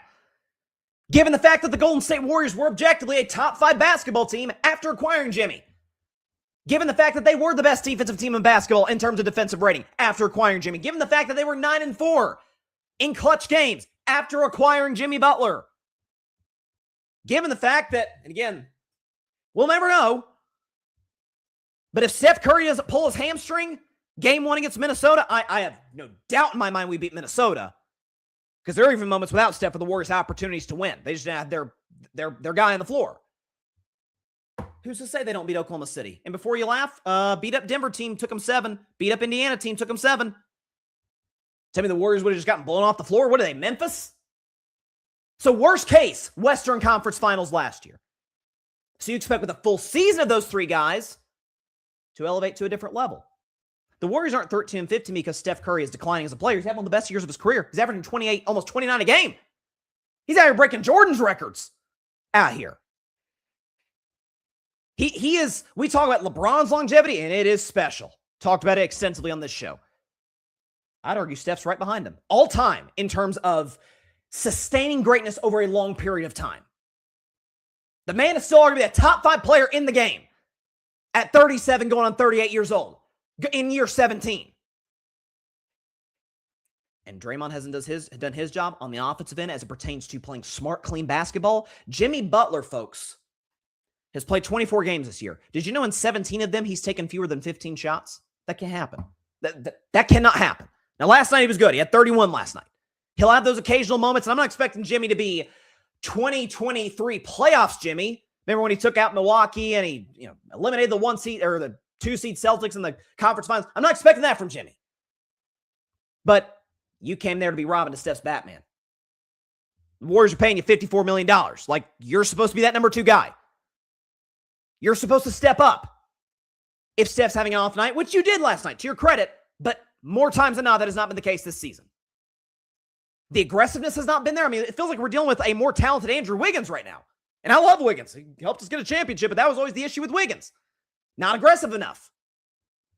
Given the fact that the Golden State Warriors were objectively a top 5 basketball team after acquiring Jimmy. Given the fact that they were the best defensive team in basketball in terms of defensive rating after acquiring Jimmy. Given the fact that they were 9-4 in clutch games after acquiring Jimmy Butler. Given the fact that, and again, we'll never know, but if Steph Curry doesn't pull his hamstring, game 1 against Minnesota, I have no doubt in my mind we beat Minnesota. Because there are even moments without Steph where the Warriors have opportunities to win. They just didn't have their guy on the floor. Who's to say they don't beat Oklahoma City? And before you laugh, beat up Denver team took them 7. Beat up Indiana team took them 7. Tell me the Warriors would have just gotten blown off the floor. What are they, Memphis? So worst case, Western Conference Finals last year. So you expect with a full season of those 3 guys to elevate to a different level. The Warriors aren't 13-15 because Steph Curry is declining as a player. He's having one of the best years of his career. He's averaging 28, almost 29 a game. He's out here breaking Jordan's records out here. He is, we talk about LeBron's longevity, and it is special. Talked about it extensively on this show. I'd argue Steph's right behind him. All time in terms of sustaining greatness over a long period of time. The man is still arguably a top 5 player in the game at 37 going on 38 years old. In year 17. And Draymond hasn't done his job on the offensive end as it pertains to playing smart, clean basketball. Jimmy Butler, folks, has played 24 games this year. Did you know in 17 of them he's taken fewer than 15 shots? That can't happen. That cannot happen. Now, last night he was good. He had 31 last night. He'll have those occasional moments, and I'm not expecting Jimmy to be 2023 playoffs Jimmy. Remember when he took out Milwaukee and he eliminated the 1 seed or the 2 seed Celtics in the conference finals? I'm not expecting that from Jimmy. But you came there to be Robin to Steph's Batman. The Warriors are paying you $54 million. Like, you're supposed to be that number 2 guy. You're supposed to step up if Steph's having an off night, which you did last night, to your credit, but more times than not, that has not been the case this season. The aggressiveness has not been there. I mean, it feels like we're dealing with a more talented Andrew Wiggins right now. And I love Wiggins. He helped us get a championship, but that was always the issue with Wiggins. Not aggressive enough.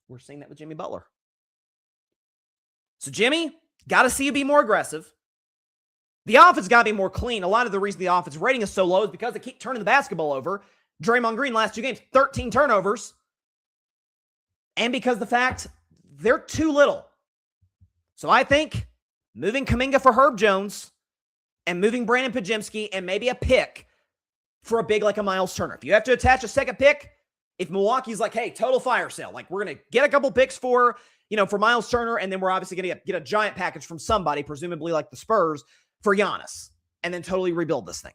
We're seeing that with Jimmy Butler. So, Jimmy, got to see you be more aggressive. The offense got to be more clean. A lot of the reason the offense rating is so low is because they keep turning the basketball over. Draymond Green, last 2 games, 13 turnovers. And because the fact they're too little. So I think moving Kuminga for Herb Jones and moving Brandon Pajemski and maybe a pick for a big like a Miles Turner. If you have to attach a second pick, if Milwaukee's like, hey, total fire sale, like we're going to get a couple picks for Miles Turner, and then we're obviously going to get a giant package from somebody, presumably like the Spurs, for Giannis, and then totally rebuild this thing.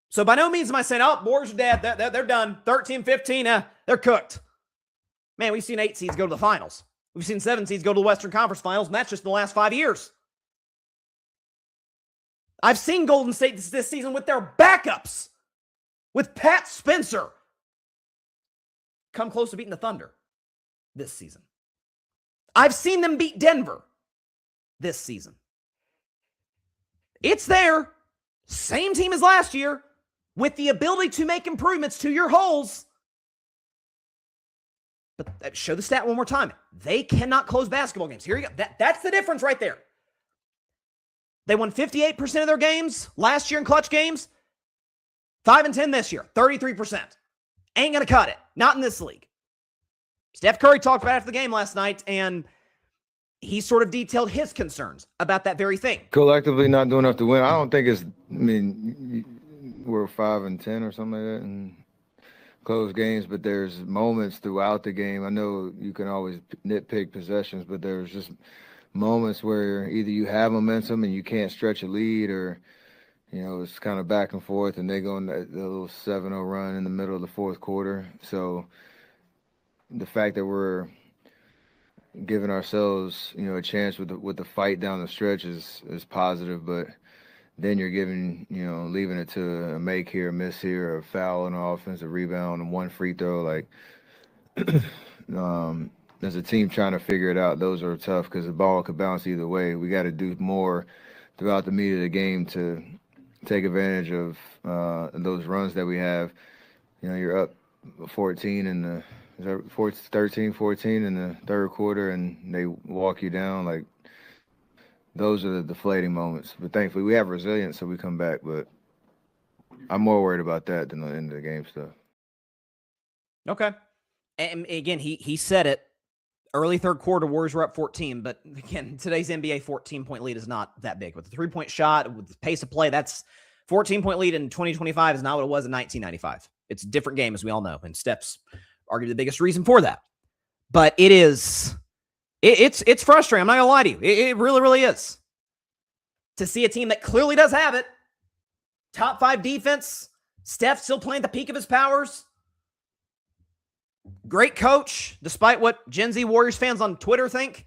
So by no means am I saying, oh, Warriors are dead. They're done. 13-15, they're cooked. Man, we've seen 8 seeds go to the finals. We've seen 7 seeds go to the Western Conference Finals, and that's just in the last 5 years. I've seen Golden State this season with their backups, with Pat Spencer, come close to beating the Thunder this season. I've seen them beat Denver this season. It's there. Same team as last year, with the ability to make improvements to your holes. But show the stat one more time. They cannot close basketball games. Here you go. That's the difference right there. They won 58% of their games last year in clutch games. 5-10 this year. 33%. Ain't going to cut it. Not in this league. Steph Curry talked about it after the game last night, and he sort of detailed his concerns about that very thing. Collectively not doing enough to win. I don't think it's, we're 5-10 or something like that in close games, but there's moments throughout the game. I know you can always nitpick possessions, but there's just moments where either you have momentum and you can't stretch a lead, or, it's kind of back and forth, and they go on that little 7-0 run in the middle of the fourth quarter. So the fact that we're giving ourselves, a chance with the fight down the stretch is positive, but then you're giving, leaving it to a make here, a miss here, a foul on offense, a rebound, and one free throw. Like, as a team trying to figure it out, those are tough because the ball could bounce either way. We got to do more throughout the meat of the game to take advantage of those runs that we have. You're up 14 in the 13-14 in the third quarter, and they walk you down. Like, those are the deflating moments. But thankfully, we have resilience, so we come back. But I'm more worried about that than the end of the game stuff. Okay. And again, he said it. Early third quarter, Warriors were up 14. But again, today's NBA 14-point lead is not that big. With the three-point shot, with the pace of play, that's 14-point lead in 2025 is not what it was in 1995. It's a different game, as we all know. And Steph's arguably the biggest reason for that. But it's frustrating. I'm not going to lie to you. It really, really is. To see a team that clearly does have it. Top 5 defense. Steph still playing at the peak of his powers. Great coach, despite what Gen Z Warriors fans on Twitter think.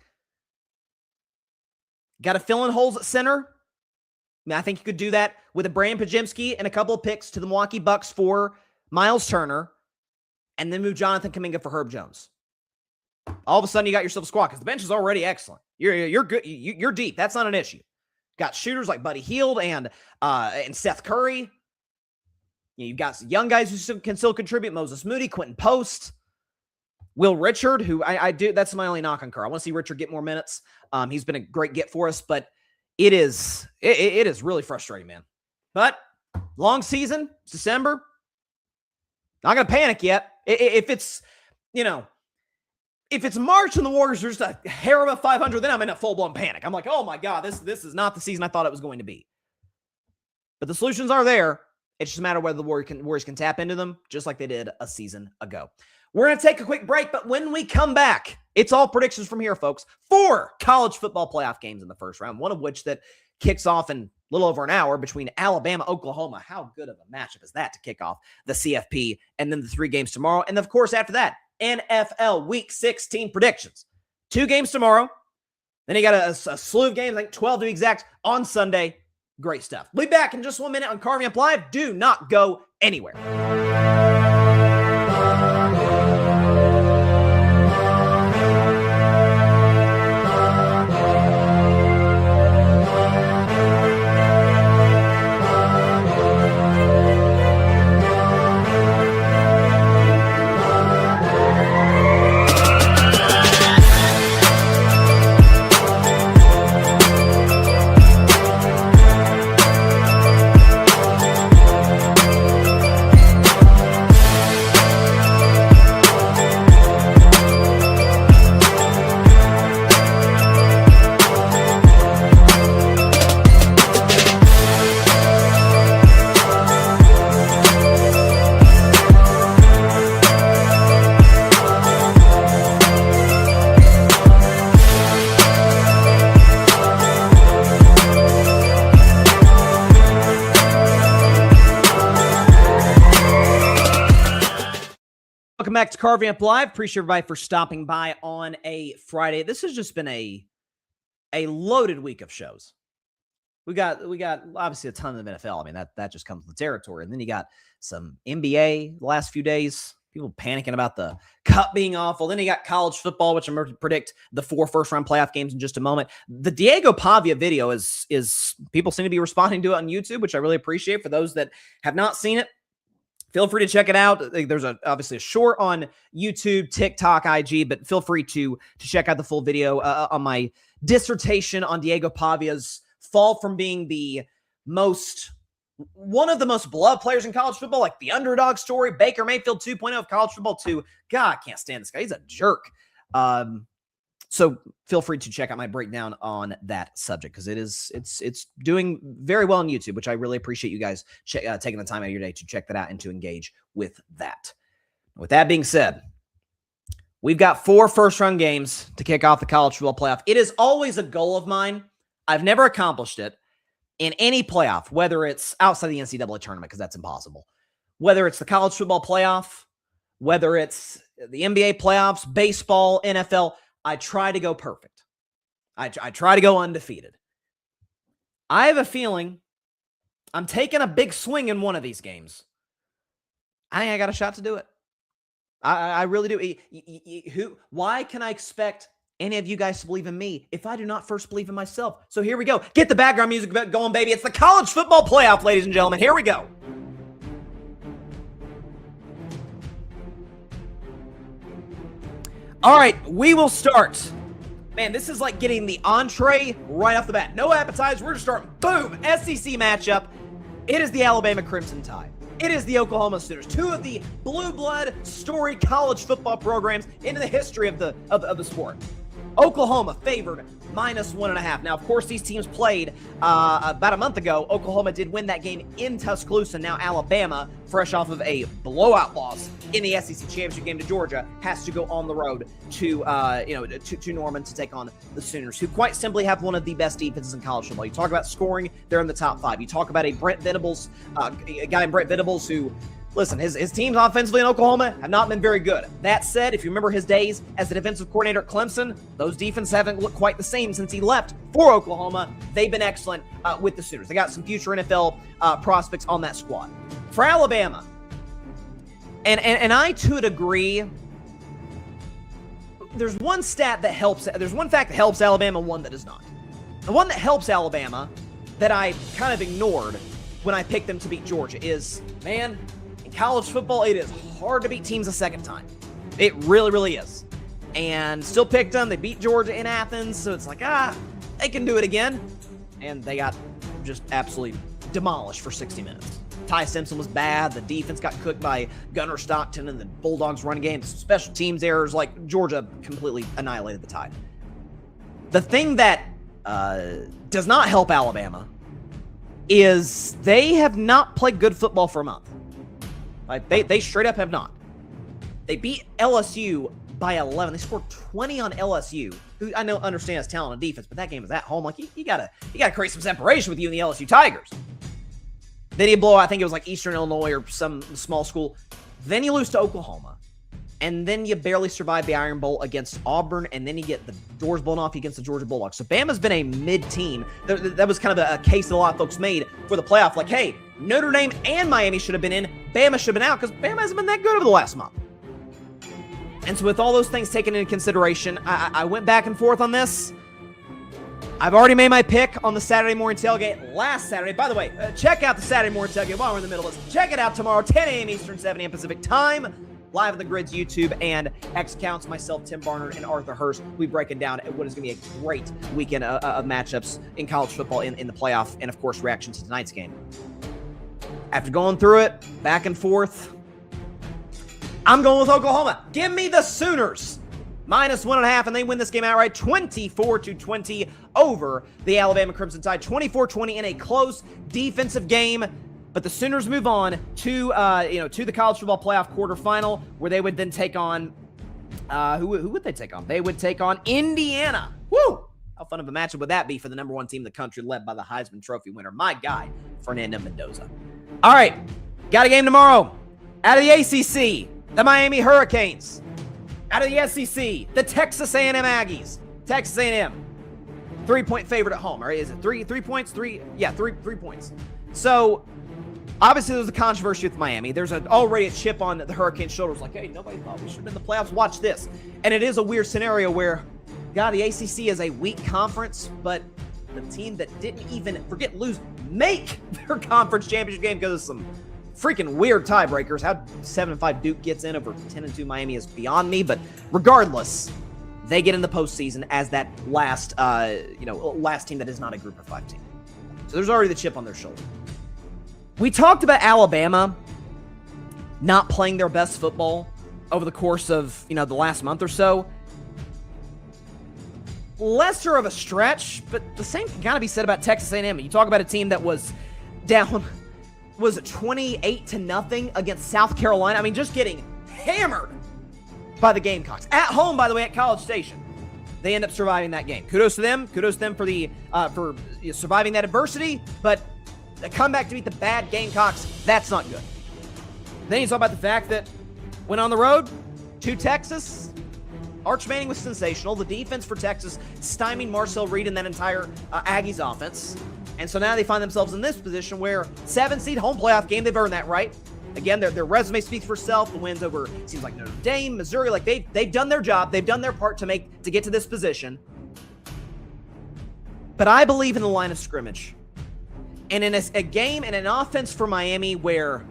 Got to fill in holes at center. I think you could do that with a Brandon Pajemski and a couple of picks to the Milwaukee Bucks for Miles Turner, and then move Jonathan Kuminga for Herb Jones. All of a sudden, you got yourself a squad because the bench is already excellent. You're good. You're deep. That's not an issue. Got shooters like Buddy Hield and Seth Curry. You've got young guys who can still contribute. Moses Moody, Quentin Post, Will Richard, who I do. That's my only knock on Kerr. I want to see Richard get more minutes. He's been a great get for us, but it is really frustrating, man. But long season, it's December. Not gonna panic yet. If it's March and the Warriors are just a hair above 500, then I'm in a full-blown panic. I'm like, oh my God, this is not the season I thought it was going to be. But the solutions are there. It's just a matter of whether the Warriors can tap into them, just like they did a season ago. We're going to take a quick break, but when we come back, it's all predictions from here, folks. 4 college football playoff games in the first round, one of which that kicks off in a little over an hour between Alabama, Oklahoma. How good of a matchup is that to kick off the CFP? And then the 3 games tomorrow. And of course, after that, NFL Week 16 predictions. 2 games tomorrow. Then you got a slew of games, like 12 to be exact, on Sunday. Great stuff. We'll be back in just 1 minute on Carving Up Live. Do not go anywhere. Welcome back to Carving Up Live. Appreciate everybody for stopping by on a Friday. This has just been a loaded week of shows. We got obviously a ton of NFL. I mean, that just comes with the territory. And then you got some NBA the last few days. People panicking about the cup being awful. Then you got college football, which I'm going to predict the 4 first-round playoff games in just a moment. The Diego Pavia video is people seem to be responding to it on YouTube, which I really appreciate. For those that have not seen it, feel free to check it out. There's obviously a short on YouTube, TikTok, IG, but feel free to check out the full video on my dissertation on Diego Pavia's fall from being one of the most beloved players in college football, like the underdog story, Baker Mayfield 2.0 of college football, to God, I can't stand this guy. He's a jerk. So feel free to check out my breakdown on that subject, because it's doing very well on YouTube, which I really appreciate you guys taking the time out of your day to check that out and to engage with that. With that being said, we've got 4 first-round games to kick off the college football playoff. It is always a goal of mine. I've never accomplished it in any playoff, whether it's outside the NCAA tournament, because that's impossible, whether it's the college football playoff, whether it's the NBA playoffs, baseball, NFL. I try to go perfect. I try to go undefeated. I have a feeling I'm taking a big swing in one of these games. I think I got a shot to do it. I really do. Why can I expect any of you guys to believe in me if I do not first believe in myself? So here we go. Get the background music going, baby. It's the college football playoff, ladies and gentlemen. Here we go. All right, we will start. Man, this is like getting the entree right off the bat. No appetizer. We're just starting. Boom. SEC matchup. It is the Alabama Crimson Tide. It is the Oklahoma Sooners. 2 of the blue blood storied college football programs into the history of the sport. Oklahoma favored -1.5. Now, of course, these teams played about a month ago. Oklahoma did win that game in Tuscaloosa. Now Alabama, fresh off of a blowout loss in the SEC championship game to Georgia, has to go on the road to Norman to take on the Sooners, who quite simply have one of the best defenses in college football. You talk about scoring, they're in the top 5. You talk about a guy in Brent Venables who, listen, his teams offensively in Oklahoma have not been very good. That said, if you remember his days as the defensive coordinator at Clemson, those defenses haven't looked quite the same since he left for Oklahoma. They've been excellent with the Sooners. They got some future NFL prospects on that squad. For Alabama, and I to a degree, there's one fact that helps Alabama, one that does not. The one that helps Alabama that I kind of ignored when I picked them to beat Georgia is, man, in college football, it is hard to beat teams a second time. It really, really is. And still picked them. They beat Georgia in Athens, so it's like, they can do it again. And they got just absolutely demolished for 60 minutes. Ty Simpson was bad. The defense got cooked by Gunnar Stockton and the Bulldogs running game. Special teams errors, like Georgia completely annihilated the Tide. The thing that does not help Alabama is they have not played good football for a month. Like they straight up have not. They beat LSU by 11. They scored 20 on LSU, who I know understands talent on defense, but that game was at home. Like you gotta create some separation with you and the LSU Tigers. Then you blow, I think it was like Eastern Illinois or some small school. Then you lose to Oklahoma. And then you barely survive the Iron Bowl against Auburn, and then you get the doors blown off against the Georgia Bulldogs. So Bama's been a mid-team. That was kind of a case that a lot of folks made for the playoff. Like, hey, Notre Dame and Miami should have been in. Bama should have been out because Bama hasn't been that good over the last month. And so with all those things taken into consideration, I went back and forth on this. I've already made my pick on the Saturday morning tailgate last Saturday. By the way, check out the Saturday morning tailgate while we're in the middle of this. Check it out tomorrow, 10 a.m. Eastern, 7 a.m. Pacific time. Live on the Grid's YouTube and X accounts. Myself, Tim Barnard, and Arthur Hurst. We breaking down what is going to be a great weekend of matchups in college football in the playoff, and of course, reaction to tonight's game. After going through it, back and forth, I'm going with Oklahoma. Give me the Sooners. -1.5, and they win this game outright 24-20 over the Alabama Crimson Tide. 24-20 in a close defensive game. But the Sooners move on to the college football playoff quarterfinal, where they would then take on who would they take on? They would take on Indiana. Woo! How fun of a matchup would that be for the number 1 team in the country, led by the Heisman Trophy winner, my guy, Fernando Mendoza. All right, got a game tomorrow out of the ACC. the Miami Hurricanes. Out of the SEC, the Texas A&M Aggies. Texas A&M, 3-point favorite at home. Or is it 3 points? 3 points. So obviously there's a controversy with Miami. There's already a chip on the Hurricanes' shoulders. Like, hey, nobody thought we should have been in the playoffs. Watch this. And it is a weird scenario where, God, the ACC is a weak conference, but the team that didn't even make their conference championship game because of some freaking weird tiebreakers. How 7-5 Duke gets in over 10-2 Miami is beyond me, but regardless, they get in the postseason as that last team that is not a group of 5 team. So there's already the chip on their shoulder. We talked about Alabama not playing their best football over the course of, the last month or so. Lesser of a stretch, but the same can kind of be said about Texas A&M. You talk about a team that was down, was it 28-0 against South Carolina? I mean, just getting hammered by the Gamecocks. At home, by the way, at College Station. They end up surviving that game. Kudos to them. Kudos to them for surviving that adversity, but the comeback to beat the bad Gamecocks, that's not good. Then you talk about the fact that went on the road to Texas. Arch Manning was sensational. The defense for Texas stymied Marcel Reed and that entire Aggies offense. And so now they find themselves in this position where 7-seed home playoff game, they've earned that right. Again, their resume speaks for itself. The wins over, seems like Notre Dame, Missouri, like they've done their job. They've done their part to get to this position. But I believe in the line of scrimmage. And in a game and an offense for Miami where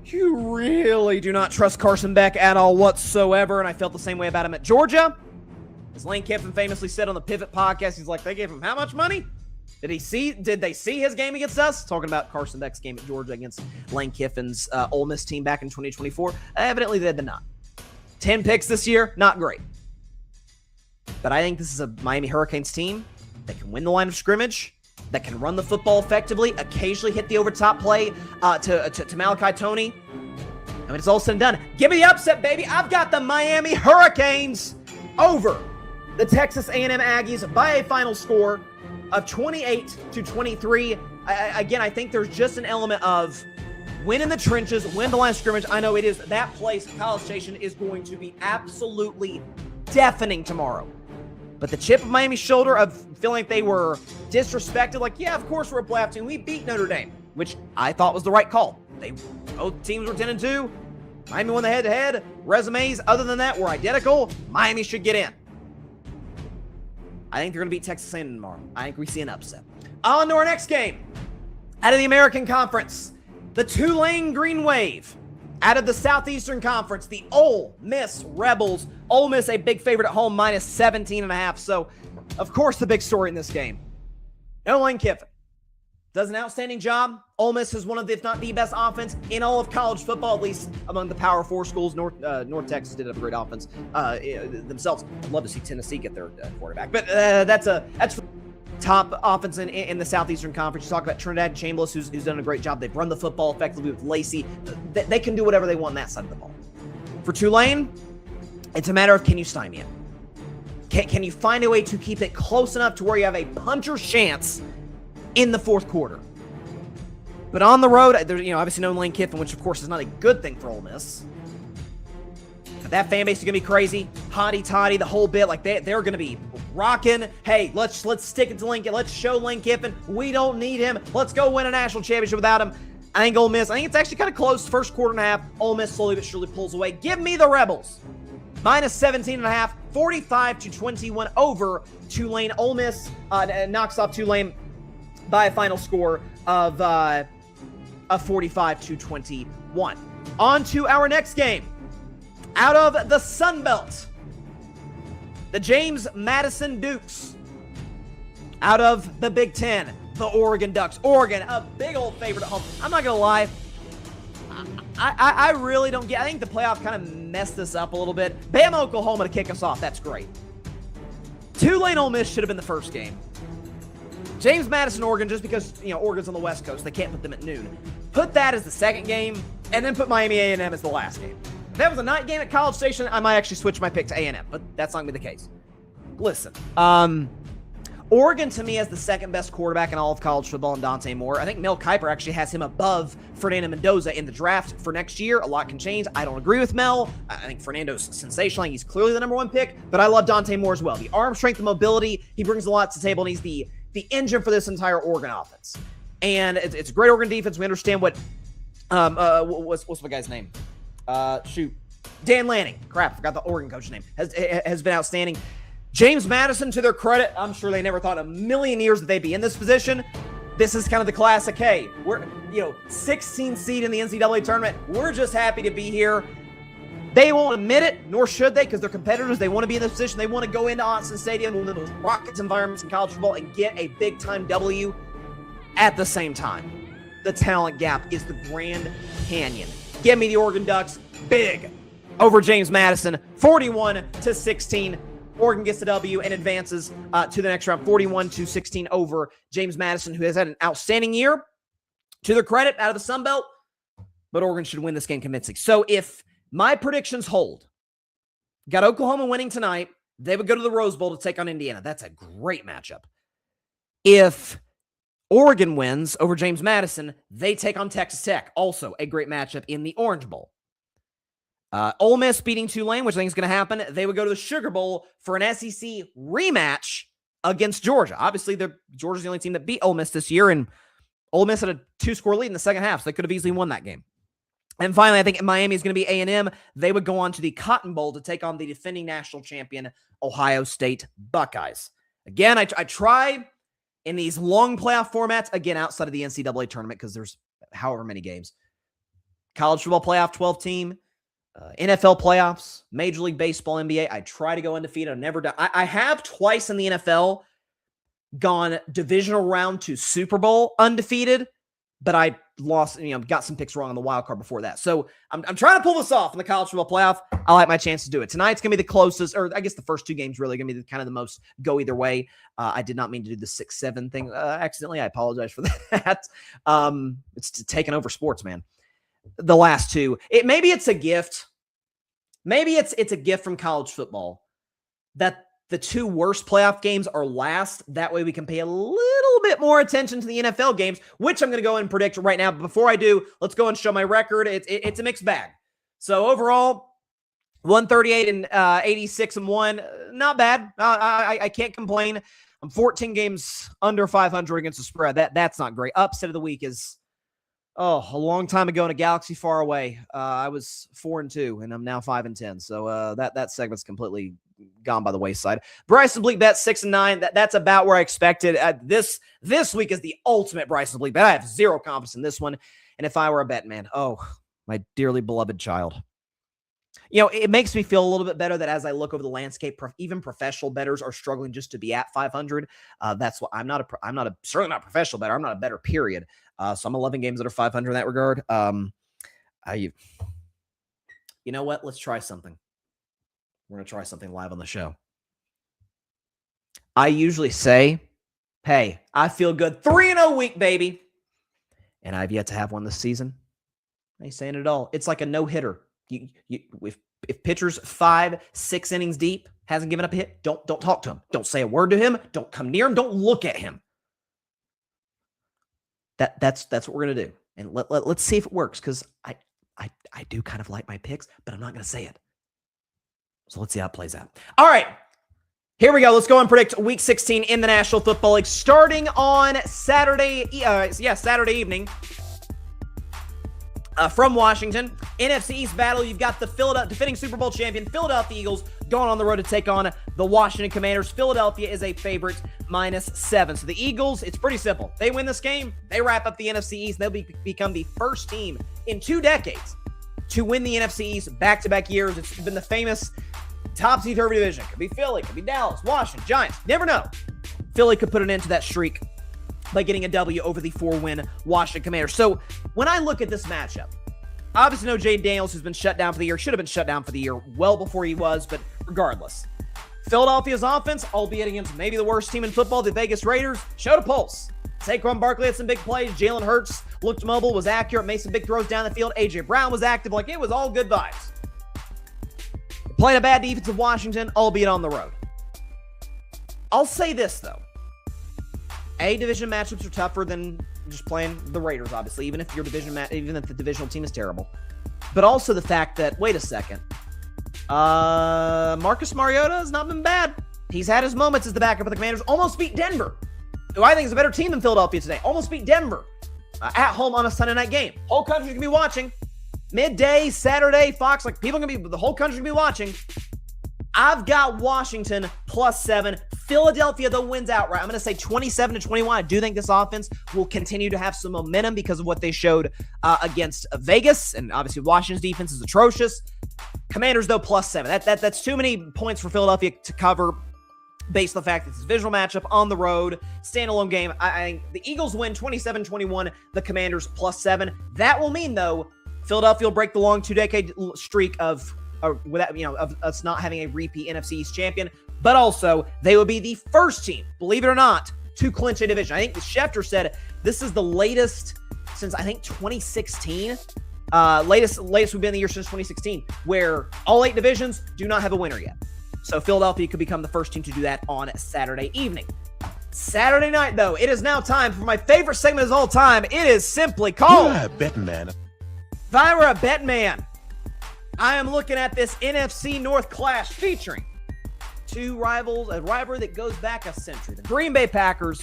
you really do not trust Carson Beck at all whatsoever, and I felt the same way about him at Georgia. As Lane Kiffin famously said on the Pivot podcast, he's like, they gave him how much money? Did they see his game against us? Talking about Carson Beck's game at Georgia against Lane Kiffin's Ole Miss team back in 2024. Evidently, they did not. 10 picks this year, not great. But I think this is a Miami Hurricanes team that can win the line of scrimmage, that can run the football effectively, occasionally hit the over-top play to Malachi Toney. And when it's all said and done, give me the upset, baby. I've got the Miami Hurricanes over the Texas A&M Aggies by a final score of 28-23. Again, I think there's just an element of win in the trenches, win the line of scrimmage. I know it is. That place, College Station, is going to be absolutely deafening tomorrow. But the chip of Miami's shoulder of feeling like they were disrespected, like, yeah, of course we're a playoff team. We beat Notre Dame, which I thought was the right call. Both teams were 10-2. Miami won the head-to-head. Resumes, other than that, were identical. Miami should get in. I think they're going to beat Texas A&M tomorrow. I think we see an upset. On to our next game. Out of the American Conference, the Tulane Green Wave. Out of the Southeastern Conference, the Ole Miss Rebels. Ole Miss, a big favorite at home, minus 17.5. So, of course, the big story in this game. No Lane Kiffin. Does an outstanding job. Ole Miss is one of, if not the best offense in all of college football, at least among the Power 4 schools. North Texas did have a great offense themselves. I'd love to see Tennessee get their quarterback. But that's top offense in the Southeastern Conference. You talk about Trinidad Chambliss, who's done a great job. They've run the football effectively with Lacey. They can do whatever they want on that side of the ball. For Tulane, it's a matter of, can you stymie it? Can you find a way to keep it close enough to where you have a puncher's chance in the fourth quarter? But on the road, there's obviously no Lane Kiffin, which of course is not a good thing for Ole Miss. But that fan base is gonna be crazy, hotty-toddy, the whole bit. Like they're gonna be rocking. Hey, let's stick it to Lane Kiffin. Let's show Lane Kiffin we don't need him. Let's go win a national championship without him. I think Ole Miss. I think it's actually kind of close. First quarter and a half. Ole Miss slowly but surely pulls away. Give me the Rebels. Minus 17.5, 45-21 over Tulane. Ole Miss knocks off Tulane by a final score of 45-21. On to our next game. Out of the Sun Belt, the James Madison Dukes. Out of the Big Ten, the Oregon Ducks. Oregon, a big old favorite at home. I'm not going to lie. I really don't get. I think the playoff kind of messed this up a little bit. Bama, Oklahoma to kick us off. That's great. Tulane, Ole Miss should have been the first game. James Madison, Oregon, just because Oregon's on the West Coast, they can't put them at noon. Put that as the second game, and then put Miami A&M as the last game. If that was a night game at College Station, I might actually switch my pick to A&M, but that's not going to be the case. Listen, Oregon, to me, has the second best quarterback in all of college football in Dante Moore. I think Mel Kiper actually has him above Fernando Mendoza in the draft for next year. A lot can change. I don't agree with Mel. I think Fernando's sensational. He's clearly the number one pick, but I love Dante Moore as well. The arm strength and mobility, he brings a lot to the table, and he's the engine for this entire Oregon offense. And it's a great Oregon defense. We understand what what's my guy's name? Dan Lanning. Crap, forgot the Oregon coach's name. Has been outstanding. James Madison, to their credit, I'm sure they never thought in a million years that they'd be in this position. This is kind of the classic, hey, we're 16th seed in the NCAA tournament. We're just happy to be here. They won't admit it, nor should they, because they're competitors. They want to be in this position. They want to go into Austin Stadium, one of those Rockets environments in college football, and get a big-time W. At the same time, the talent gap is the Grand Canyon. Give me the Oregon Ducks big over James Madison, 41-16. Oregon gets the W and advances to the next round, 41-16 over James Madison, who has had an outstanding year. To their credit, out of the Sun Belt, but Oregon should win this game convincingly. So if my predictions hold, got Oklahoma winning tonight, they would go to the Rose Bowl to take on Indiana. That's a great matchup. If Oregon wins over James Madison, they take on Texas Tech, also a great matchup in the Orange Bowl. Ole Miss beating Tulane, which I think is going to happen. They would go to the Sugar Bowl for an SEC rematch against Georgia. Obviously, Georgia's the only team that beat Ole Miss this year, and Ole Miss had a 2-score lead in the second half, so they could have easily won that game. And finally, I think Miami is going to be A&M. They would go on to the Cotton Bowl to take on the defending national champion Ohio State Buckeyes. Again, I try in these long playoff formats, again, outside of the NCAA tournament, because there's however many games. College football playoff 12 team, NFL playoffs, Major League Baseball, NBA. I try to go undefeated. I've never done. I have twice in the NFL gone divisional round to Super Bowl undefeated, but I lost, got some picks wrong on the wild card before that. So I'm trying to pull this off in the college football playoff. I like my chance to do it. Tonight's going to be the closest, or I guess the first two games really going to be kind of the most go either way. I did not mean to do the 6-7 thing accidentally. I apologize for that. It's taking over sports, man. The last two. Maybe it's a gift. Maybe it's a gift from college football that the two worst playoff games are last. That way we can pay a little bit more attention to the NFL games, which I'm going to go and predict right now. But before I do, let's go and show my record. It's a mixed bag. So overall, 138-86-1. Not bad. I can't complain. I'm 14 games under 500 against the spread. That's not great. Upset of the week is a long time ago in a galaxy far away. I was 4-2, and I'm now 5-10. So that segment's completely gone by the wayside. Bryson Bleak bet 6-9. That's about where I expected. This week is the ultimate Bryson Bleak bet. I have zero confidence in this one. And if I were a bet man, my dearly beloved child. It makes me feel a little bit better that as I look over the landscape, even professional bettors are struggling just to be at 500. That's what I'm certainly not a professional bettor. I'm not a bettor, period. So I'm 11 games that are 500 in that regard. You know what? Let's try something. We're going to try something live on the show. I usually say, hey, I feel good. 3-0 week, baby. And I've yet to have one this season. I ain't saying it at all. It's like a no-hitter. If pitcher's 5-6 innings deep, hasn't given up a hit, don't talk to him. Don't say a word to him. Don't come near him. Don't look at him. That's what we're going to do. And let's see if it works, because I do kind of like my picks, but I'm not going to say it. So let's see how it plays out. All right. Here we go. Let's go and predict Week 16 in the National Football League, starting on Saturday evening from Washington. NFC East battle. You've got the defending Super Bowl champion Philadelphia Eagles going on the road to take on the Washington Commanders. Philadelphia is a favorite, -7. So the Eagles, it's pretty simple. They win this game, they wrap up the NFC East. They'll become the first team in 2 decades to win the NFC East back-to-back years. It's been the famous topsy-turvy division. Could be Philly, could be Dallas, Washington, Giants. Never know. Philly could put an end to that streak by getting a W over the 4-win Washington Commanders. So when I look at this matchup, obviously no Jay Daniels, who's been shut down for the year, should have been shut down for the year well before he was, but regardless. Philadelphia's offense, albeit against maybe the worst team in football, the Vegas Raiders, showed a pulse. Saquon Barkley had some big plays. Jalen Hurts looked mobile, was accurate, made some big throws down the field. A.J. Brown was active. It was all good vibes. Played a bad defense of Washington, albeit on the road. I'll say this, though. division matchups are tougher than just playing the Raiders, obviously, even if your even if the divisional team is terrible. But also the fact that, wait a second, Marcus Mariota has not been bad. He's had his moments as the backup of the Commanders. Almost beat Denver, who I think is a better team than Philadelphia today. Almost beat Denver at home on a Sunday night game. Whole country's going to be watching. Midday, Saturday, Fox, like people are going to be, the whole country's going to be watching. I've got Washington +7. Philadelphia, though, wins outright. I'm going to say 27-21. I do think this offense will continue to have some momentum because of what they showed against Vegas. And obviously, Washington's defense is atrocious. Commanders, though, +7. That's too many points for Philadelphia to cover based on the fact that it's a visual matchup on the road, standalone game. I think the Eagles win 27-21, the Commanders +7. That will mean, though, Philadelphia will break the long 2-decade streak of us not having a repeat NFC East champion, but also they will be the first team, believe it or not, to clinch a division. I think Schefter said this is the latest since, I think, 2016. Latest we've been in the year since 2016, where all 8 divisions do not have a winner yet. So Philadelphia could become the first team to do that on Saturday evening. Saturday night, though, it is now time for my favorite segment of all time. It is simply called Bettin Man. If I Were a Bettin Man. I am looking at this NFC North clash featuring two rivals, a rivalry that goes back a century. The Green Bay Packers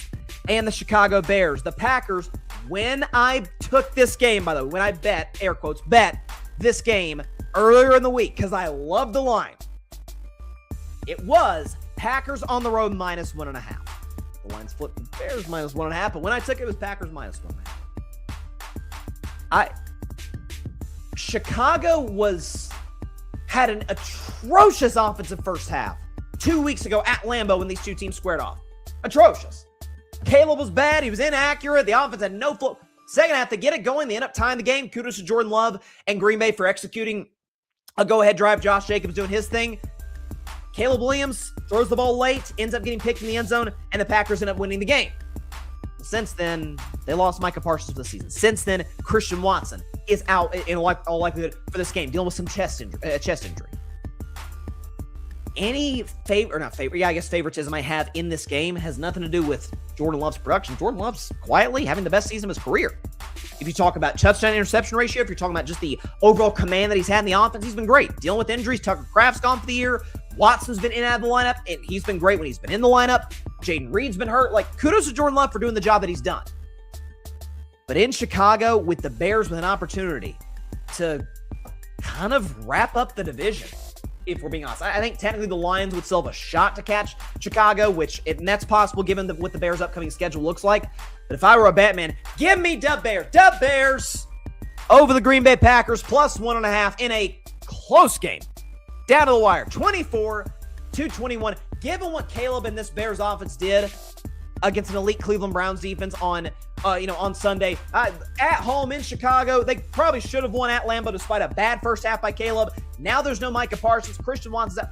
and the Chicago Bears. The Packers, when I took this game, by the way, when I bet, air quotes, bet this game earlier in the week, because I love the line, it was Packers on the road -1.5. The line's flipped to Bears -1.5, but when I took it, it was Packers -1.5. Chicago had an atrocious offensive first half 2 weeks ago at Lambeau when these two teams squared off. Atrocious. Caleb was bad. He was inaccurate. The offense had no flow. Second half, they get it going. They end up tying the game. Kudos to Jordan Love and Green Bay for executing a go-ahead drive. Josh Jacobs doing his thing. Caleb Williams throws the ball late, ends up getting picked in the end zone, and the Packers end up winning the game. Since then, they lost Micah Parsons for the season. Since then, Christian Watson is out in all likelihood for this game, dealing with some chest injury. Any favoritism I have in this game has nothing to do with Jordan Love's production. Jordan Love's quietly having the best season of his career. If you talk about touchdown-interception ratio, if you're talking about just the overall command that he's had in the offense, he's been great. Dealing with injuries, Tucker Kraft's gone for the year. Watson's been in and out of the lineup, and he's been great when he's been in the lineup. Jaden Reed's been hurt. Kudos to Jordan Love for doing the job that he's done. But in Chicago, with the Bears with an opportunity to kind of wrap up the division, if we're being honest. I think technically the Lions would still have a shot to catch Chicago, and that's possible given what the Bears' upcoming schedule looks like. But if I were a Batman, give me Dub Bears over the Green Bay Packers +1.5 in a close game. Down to the wire, 24-21. Given what Caleb and this Bears offense did against an elite Cleveland Browns defense on Sunday, at home in Chicago, they probably should have won at Lambeau despite a bad first half by Caleb. Now there's no Micah Parsons. Christian Watson's out.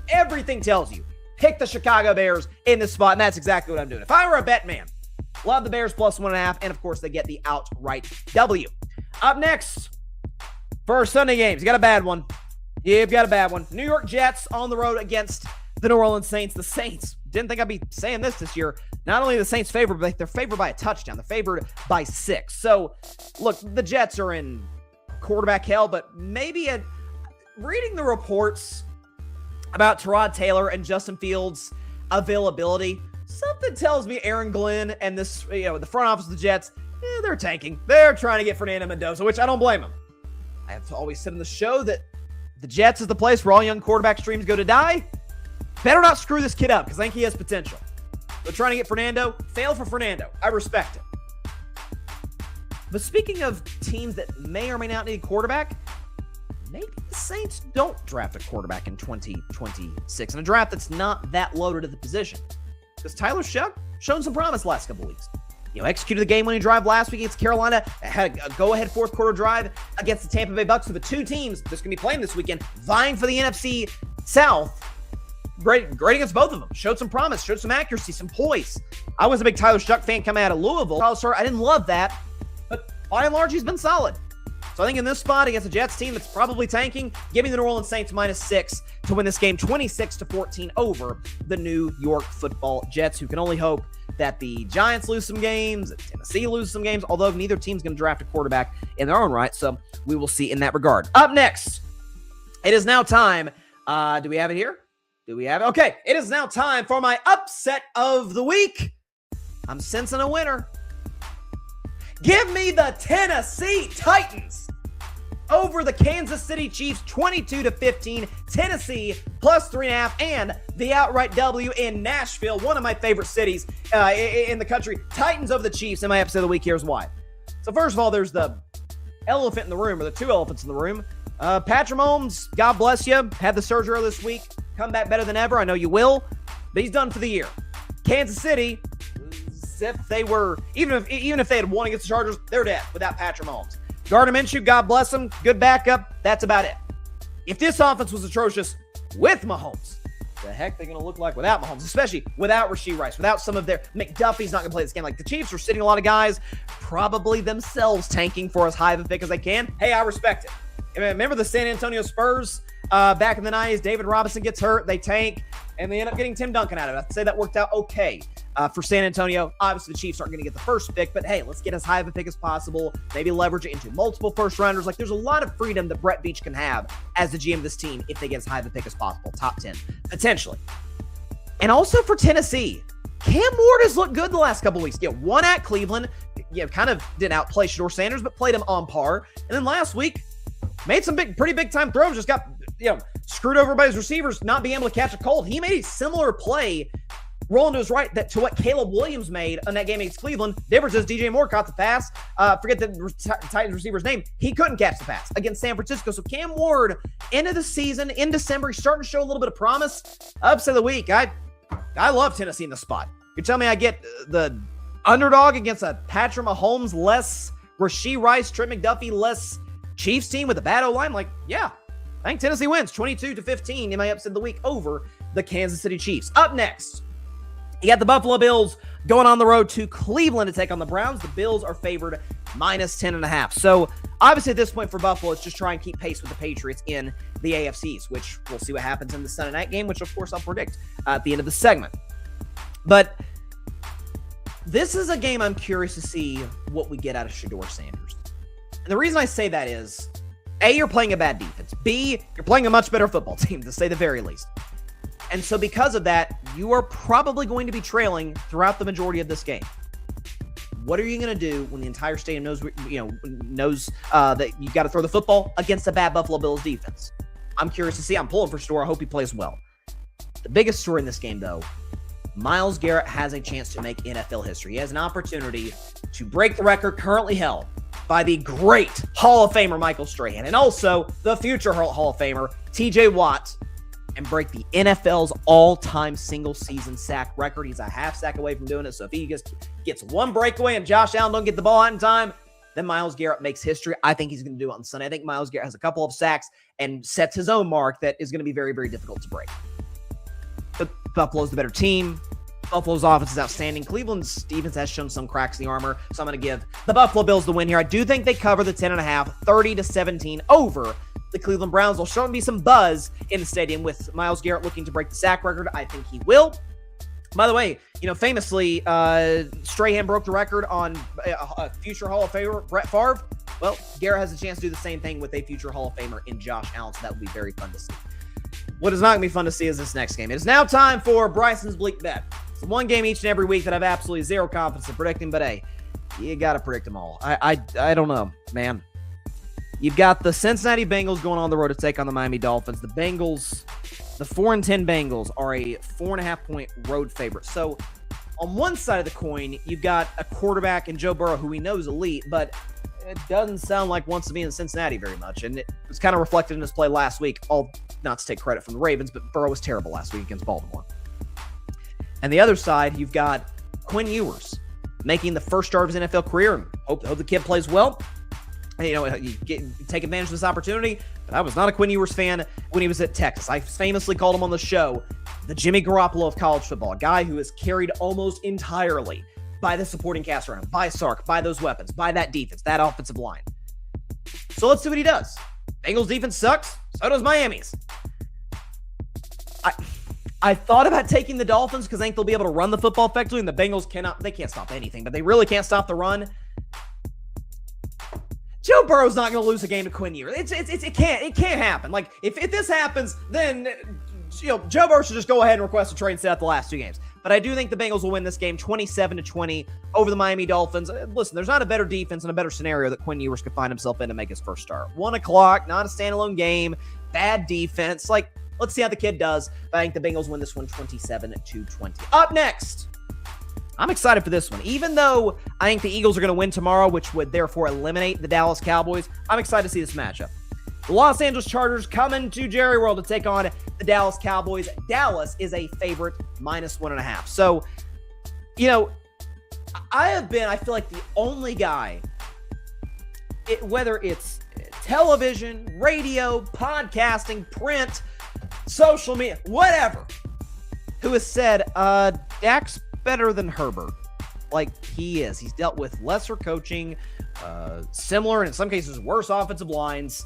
Everything tells you, pick the Chicago Bears in this spot, and that's exactly what I'm doing. If I were a bet man, love the Bears +1.5, and of course they get the outright W. Up next, for our Sunday games, you got a bad one. Yeah, you've got a bad one. New York Jets on the road against the New Orleans Saints. The Saints, didn't think I'd be saying this year. Not only are the Saints favored, but they're favored by a touchdown. They're favored by 6. So, look, the Jets are in quarterback hell, but maybe reading the reports about Tyrod Taylor and Justin Fields' availability, something tells me Aaron Glenn and the front office of the Jets, they're tanking. They're trying to get Fernando Mendoza, which I don't blame them. I have always said in the show that the Jets is the place where all young quarterback dreams go to die. Better not screw this kid up because I think he has potential. They're trying to get Fernando. Fail for Fernando. I respect it. But speaking of teams that may or may not need a quarterback, maybe the Saints don't draft a quarterback in 2026 in a draft that's not that loaded at the position. Because Tyler Shuck shown some promise last couple weeks. Executed the game-winning drive last week against Carolina, had a go-ahead fourth-quarter drive against the Tampa Bay Bucks. So the two teams that's going to be playing this weekend, vying for the NFC South, great against both of them. Showed some promise, showed some accuracy, some poise. I was a big Tyler Shuck fan coming out of Louisville. I didn't love that, but by and large, he's been solid. So I think in this spot against a Jets team that's probably tanking, give me the New Orleans Saints -6 to win this game 26-14 over the New York Football Jets, who can only hope that the Giants lose some games, that Tennessee lose some games, although neither team's going to draft a quarterback in their own right, so we will see in that regard. Up next, it is now time. Do we have it here? Do we have it? Okay, it is now time for my upset of the week. I'm sensing a winner. Give me the Tennessee Titans over the Kansas City Chiefs, 22-15. Tennessee plus 3.5, and the outright W in Nashville, one of my favorite cities in the country. Titans over the Chiefs in my upset of the week. Here's why. So first of all, there's the elephant in the room, or the two elephants in the room. Patrick Mahomes, God bless you, had the surgery this week. Come back better than ever. I know you will, but he's done for the year. Kansas City, if they were, even if they had won against the Chargers, they're dead without Patrick Mahomes. Gardner Minshew, God bless him, good backup. That's about it. If this offense was atrocious with Mahomes, the heck they're going to look like without Mahomes, especially without Rashee Rice, without some of their McDuffie's not going to play this game. Like the Chiefs are sitting a lot of guys, probably themselves tanking for as high of a pick as they can. Hey, I respect it. Remember the San Antonio Spurs back in the 90s? David Robinson gets hurt, they tank, and they end up getting Tim Duncan out of it. I'd say that worked out okay for San Antonio. Obviously, the Chiefs aren't going to get the first pick, but hey, let's get as high of a pick as possible. Maybe leverage it into multiple first-rounders. Like, there's a lot of freedom that Brett Veach can have as the GM of this team if they get as high of a pick as possible. Top 10, potentially. And also for Tennessee, Cam Ward has looked good the last couple of weeks. One at Cleveland, kind of didn't outplay Shedeur Sanders, but played him on par. And then last week, made some pretty big time throws, just got screwed over by his receivers, not being able to catch a cold. He made a similar play rolling to his right to what Caleb Williams made on that game against Cleveland. Difference is DJ Moore caught the pass. Forget the Titans receiver's name. He couldn't catch the pass against San Francisco. So Cam Ward, end of the season, in December, he's starting to show a little bit of promise. Upset of the week. I love Tennessee in the spot. You tell me I get the underdog against a Patrick Mahomes less Rashee Rice, Trent McDuffie less Chiefs team with a bad O-line? Like, yeah, I think Tennessee wins 22-15 in my upset of the week over the Kansas City Chiefs. Up next, you got the Buffalo Bills going on the road to Cleveland to take on the Browns. The Bills are favored minus 10.5. So obviously at this point for Buffalo, it's just try and keep pace with the Patriots in the AFCs, which we'll see what happens in the Sunday night game, which of course I'll predict at the end of the segment. But this is a game I'm curious to see what we get out of Shedeur Sanders. And the reason I say that is, A, you're playing a bad defense. B, you're playing a much better football team, to say the very least. And so because of that, you are probably going to be trailing throughout the majority of this game. What are you going to do when the entire stadium knows that you've got to throw the football against a bad Buffalo Bills defense? I'm curious to see. I'm pulling for Shedeur. I hope he plays well. The biggest story in this game, though, Myles Garrett has a chance to make NFL history. He has an opportunity to break the record currently held by the great Hall of Famer Michael Strahan, and also the future Hall of Famer TJ Watt, and break the NFL's all-time single-season sack record. He's a half sack away from doing it, so if he just gets one breakaway and Josh Allen don't get the ball out in time, then Myles Garrett makes history. I think he's going to do it on Sunday. I think Myles Garrett has a couple of sacks and sets his own mark that is going to be very, very difficult to break. But Buffalo's the better team. Buffalo's offense is outstanding. Cleveland's defense has shown some cracks in the armor, so I'm going to give the Buffalo Bills the win here. I do think they cover the 10.5, 30-17 over the Cleveland Browns. There'll certainly be some buzz in the stadium with Myles Garrett looking to break the sack record. I think he will. By the way, famously, Strahan broke the record on a future Hall of Famer, Brett Favre. Well, Garrett has a chance to do the same thing with a future Hall of Famer in Josh Allen, so that would be very fun to see. What is not going to be fun to see is this next game. It is now time for Bryson's Bleak Bet. It's one game each and every week that I have absolutely zero confidence in predicting, but hey, you got to predict them all. I don't know, man. You've got the Cincinnati Bengals going on the road to take on the Miami Dolphins. The Bengals, the 4-10 Bengals are a 4.5-point road favorite. So on one side of the coin, you've got a quarterback in Joe Burrow who we know is elite, but it doesn't sound like wants to be in Cincinnati very much. And it was kind of reflected in his play last week. All not to take credit from the Ravens, but Burrow was terrible last week against Baltimore. And the other side, you've got Quinn Ewers making the first start of his NFL career. Hope the kid plays well. You take advantage of this opportunity. But I was not a Quinn Ewers fan when he was at Texas. I famously called him on the show the Jimmy Garoppolo of college football, a guy who is carried almost entirely by the supporting cast around him, by Sark, by those weapons, by that defense, that offensive line. So let's see what he does. Bengals defense sucks. So does Miami's. I thought about taking the Dolphins because I think they'll be able to run the football effectively, and the Bengals can't stop anything, but they really can't stop the run. Joe Burrow's not going to lose a game to Quinn Ewers. It can't happen. Like, if this happens, then Joe Burrow should just go ahead and request a trade and sit out the last 2 games. But I do think the Bengals will win this game 27-20 over the Miami Dolphins. Listen, there's not a better defense and a better scenario that Quinn Ewers could find himself in to make his first start. 1 o'clock, not a standalone game, bad defense. Like, let's see how the kid does. But I think the Bengals win this one 27-20. Up next, I'm excited for this one. Even though I think the Eagles are going to win tomorrow, which would therefore eliminate the Dallas Cowboys, I'm excited to see this matchup. The Los Angeles Chargers coming to Jerry World to take on the Dallas Cowboys. Dallas is a favorite, -1.5. So, I feel like the only guy, whether it's television, radio, podcasting, print, social media, whatever, who has said, Dak's better than Herbert. Like, he is. He's dealt with lesser coaching, similar, and in some cases, worse offensive lines,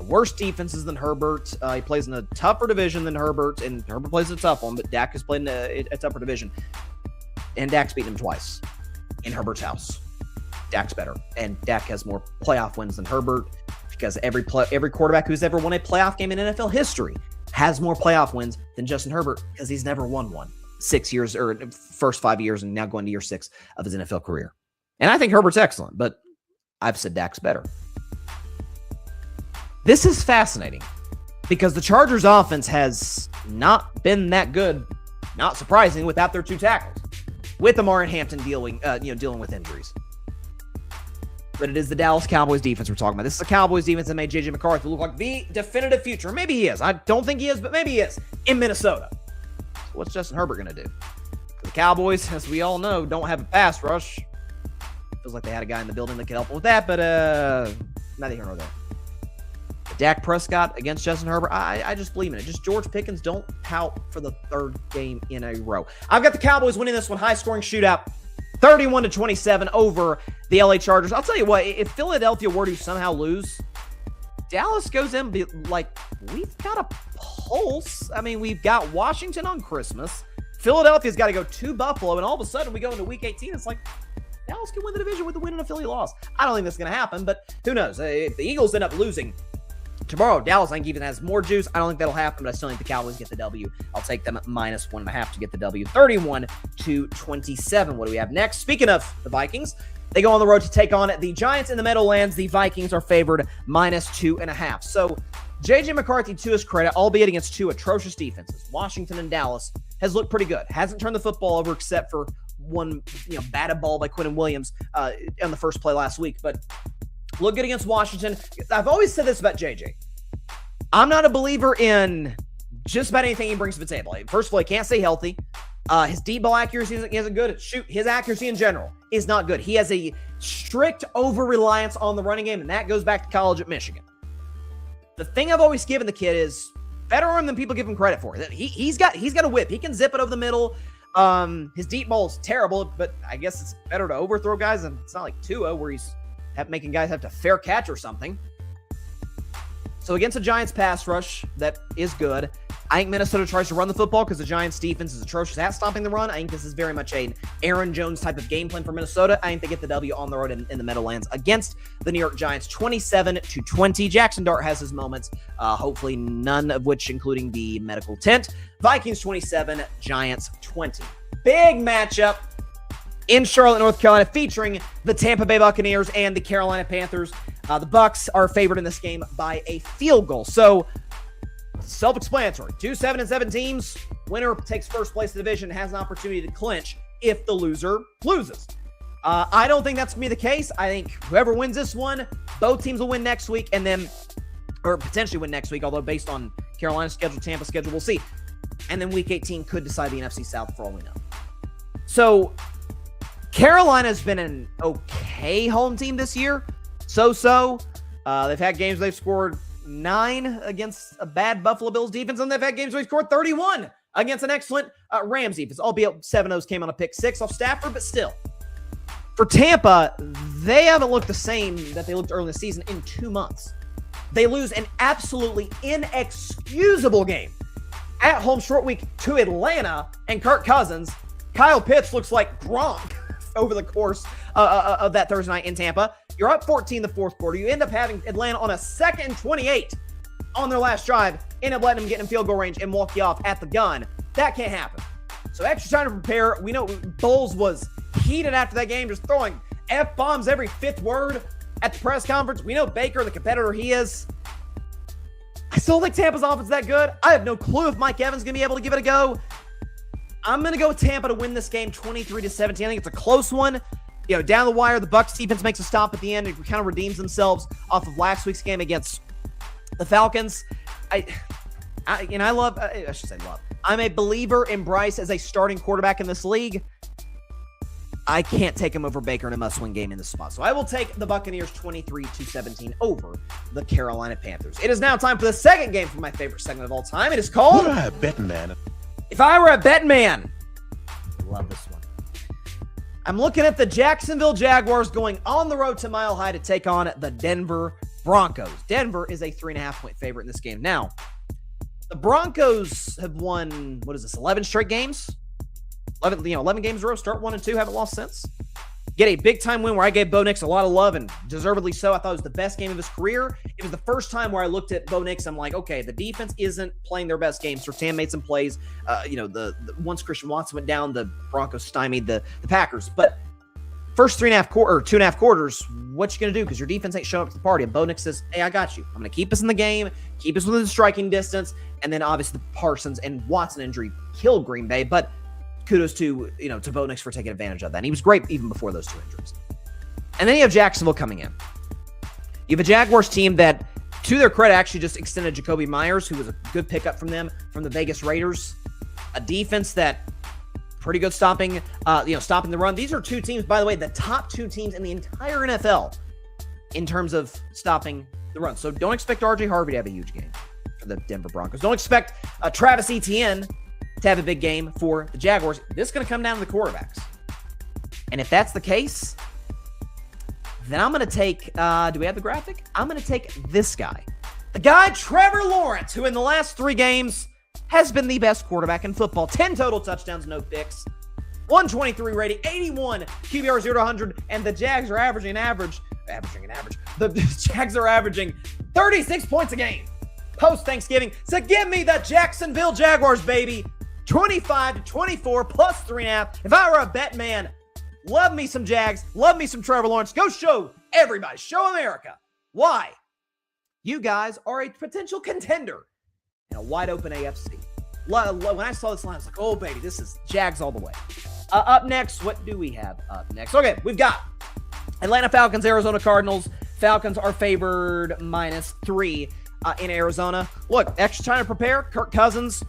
worse defenses than Herbert. He plays in a tougher division than Herbert, and Herbert plays a tough one, but Dak has played in a tougher division. And Dak's beaten him twice in Herbert's house. Dak's better, and Dak has more playoff wins than Herbert because every quarterback who's ever won a playoff game in NFL history has more playoff wins than Justin Herbert because he's never won one. 6 years, or first 5 years, and now going to year 6 of his NFL career. And I think Herbert's excellent, but I've said Dak's better. This is fascinating because the Chargers offense has not been that good, not surprising, without their 2 tackles, with Amari Hampton dealing with injuries. But it is the Dallas Cowboys defense we're talking about. This is the Cowboys defense that made J.J. McCarthy look like the definitive future. Maybe he is. I don't think he is, but maybe he is in Minnesota. So what's Justin Herbert going to do? The Cowboys, as we all know, don't have a pass rush. Feels like they had a guy in the building that could help them with that, but neither here nor there. Dak Prescott against Justin Herbert, I just believe in it. Just George Pickens, don't pout for the 3rd game in a row. I've got the Cowboys winning this one, high-scoring shootout, 31-27 over the LA Chargers. I'll tell you what, if Philadelphia were to somehow lose, Dallas goes in like, we've got a pulse. I mean, we've got Washington on Christmas. Philadelphia's got to go to Buffalo, and all of a sudden we go into Week 18. It's like, Dallas can win the division with the win and a Philly loss. I don't think that's going to happen, but who knows? If the Eagles end up losing tomorrow, Dallas, I think, even has more juice. I don't think that'll happen, but I still think the Cowboys get the W. I'll take them at -1.5 to get the W. 31-27. What do we have next? Speaking of the Vikings, they go on the road to take on the Giants in the Meadowlands. The Vikings are favored -2.5. So J.J. McCarthy, to his credit, albeit against 2 atrocious defenses, Washington and Dallas, has looked pretty good. Hasn't turned the football over except for one batted ball by Quinnen Williams on the first play last week. But look good against Washington. I've always said this about JJ. I'm not a believer in just about anything he brings to the table. First of all, he can't stay healthy. His deep ball accuracy isn't good. His accuracy in general is not good. He has a strict over-reliance on the running game, and that goes back to college at Michigan. The thing I've always given the kid is better arm than people give him credit for. He's got a whip. He can zip it over the middle. His deep ball is terrible, but I guess it's better to overthrow guys, and it's not like Tua where he's making guys have to fair catch or something. So against a Giants pass rush that is good, I think Minnesota tries to run the football because the Giants defense is atrocious at stopping the run. I think this is very much an Aaron Jones type of game plan for Minnesota. I think they get the W on the road in the Meadowlands against the New York Giants, 27-20. Jackson Dart has his moments, hopefully none of which including the medical tent. Vikings 27, Giants 20. Big matchup in Charlotte, North Carolina, featuring the Tampa Bay Buccaneers and the Carolina Panthers. The Bucs are favored in this game by a field goal. So, self-explanatory. 2 7-7 teams. Winner takes first place in the division and has an opportunity to clinch if the loser loses. I don't think that's going to be the case. I think whoever wins this one, both teams will win next week or potentially win next week, although based on Carolina's schedule, Tampa's schedule, we'll see. And then Week 18 could decide the NFC South for all we know. So, Carolina's been an okay home team this year. So-so. They've had games they've scored 9 against a bad Buffalo Bills defense, and they've had games where they've scored 31 against an excellent Rams defense, albeit 7-0s came on a pick 6 off Stafford, but still. For Tampa, they haven't looked the same that they looked early in the season in 2 months. They lose an absolutely inexcusable game At home short week to Atlanta and Kirk Cousins. Kyle Pitts looks like Gronk over the course of that Thursday night in Tampa. You're up 14 in the fourth quarter. You end up having Atlanta on a 2nd and 28 on their last drive. End up letting them get in field goal range and walk you off at the gun. That can't happen. So extra time to prepare. We know Bowles was heated after that game, just throwing F-bombs every 5th word at the press conference. We know Baker, the competitor he is. I still think Tampa's offense is that good. I have no clue if Mike Evans is going to be able to give it a go. I'm going to go with Tampa to win this game 23-17. I think it's a close one. You know, down the wire, the Bucs defense makes a stop at the end. It kind of redeems themselves off of last week's game against the Falcons. I should say love. I'm a believer in Bryce as a starting quarterback in this league. I can't take him over Baker in a must-win game in this spot. So I will take the Buccaneers 23-17 over the Carolina Panthers. It is now time for the second game for my favorite segment of all time. It is called Bettin Man. If I Were a Bettin Man. Love this one. I'm looking at the Jacksonville Jaguars going on the road to Mile High to take on the Denver Broncos. Denver is a 3.5-point favorite in this game. Now, the Broncos have won, 11 straight games? 11 games in a row, start 1-2, haven't lost since. Get a big-time win where I gave Bo Nix a lot of love, and deservedly so. I thought it was the best game of his career. It was the first time where I looked at Bo Nix, I'm like, okay, the defense isn't playing their best game. Surtain made some plays. Once Christian Watson went down, the Broncos stymied the Packers. But first 2.5 quarters, what you going to do? Because your defense ain't showing up to the party. And Bo Nix says, hey, I got you. I'm going to keep us in the game, keep us within striking distance. And then obviously the Parsons and Watson injury killed Green Bay. But kudos to Bo Nix for taking advantage of that. And he was great even before those 2 injuries. And then you have Jacksonville coming in. You have a Jaguars team that, to their credit, actually just extended Jacoby Myers, who was a good pickup from them, from the Vegas Raiders. A defense that pretty good stopping the run. These are 2 teams, by the way, the top 2 teams in the entire NFL in terms of stopping the run. So don't expect RJ Harvey to have a huge game for the Denver Broncos. Don't expect Travis Etienne to have a big game for the Jaguars. This is going to come down to the quarterbacks. And if that's the case, then I'm going to take, do we have the graphic? I'm going to take this guy. The guy, Trevor Lawrence, who in the last 3 games has been the best quarterback in football. 10 total touchdowns, no picks. 123 rating, 81 QBR 0 to 100, and the Jags are averaging an average. The Jags are averaging 36 points a game post-Thanksgiving. So give me the Jacksonville Jaguars, baby. 25-24 plus 3.5. If I were a bet man, love me some Jags, love me some Trevor Lawrence. Go show everybody, show America why you guys are a potential contender in a wide open AFC. When I saw this line, I was like, oh, baby, this is Jags all the way. Up next, what do we have up next? Okay, we've got Atlanta Falcons, Arizona Cardinals. Falcons are favored -3 in Arizona. Look, extra time to prepare. Kirk Cousins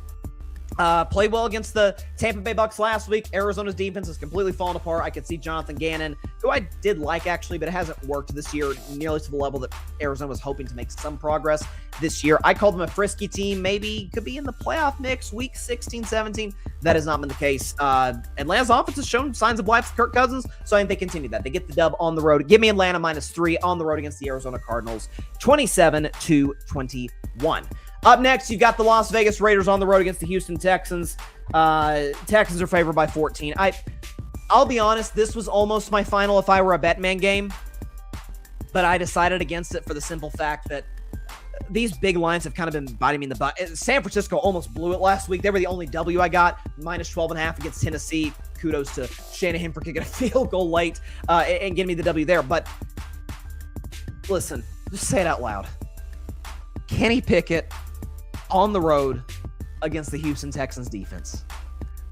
played well against the Tampa Bay Bucs last week. Arizona's defense has completely fallen apart. I could see Jonathan Gannon, who I did like actually, but it hasn't worked this year nearly to the level that Arizona was hoping to make some progress this year. I called them a frisky team, maybe could be in the playoff mix week 16, 17. That has not been the case. Atlanta's offense has shown signs of life with Kirk Cousins, so I think they continue that. They get the dub on the road. Give me Atlanta -3 on the road against the Arizona Cardinals, 27-21. Up next, you've got the Las Vegas Raiders on the road against the Houston Texans. Texans are favored by 14. I'll be honest, this was almost my final if I were a Betman game, but I decided against it for the simple fact that these big lines have kind of been biting me in the butt. San Francisco almost blew it last week. They were the only W I got, -12.5 against Tennessee. Kudos to Shanahan for kicking a field goal late and getting me the W there. But listen, just say it out loud. Kenny Pickett on the road against the Houston Texans defense.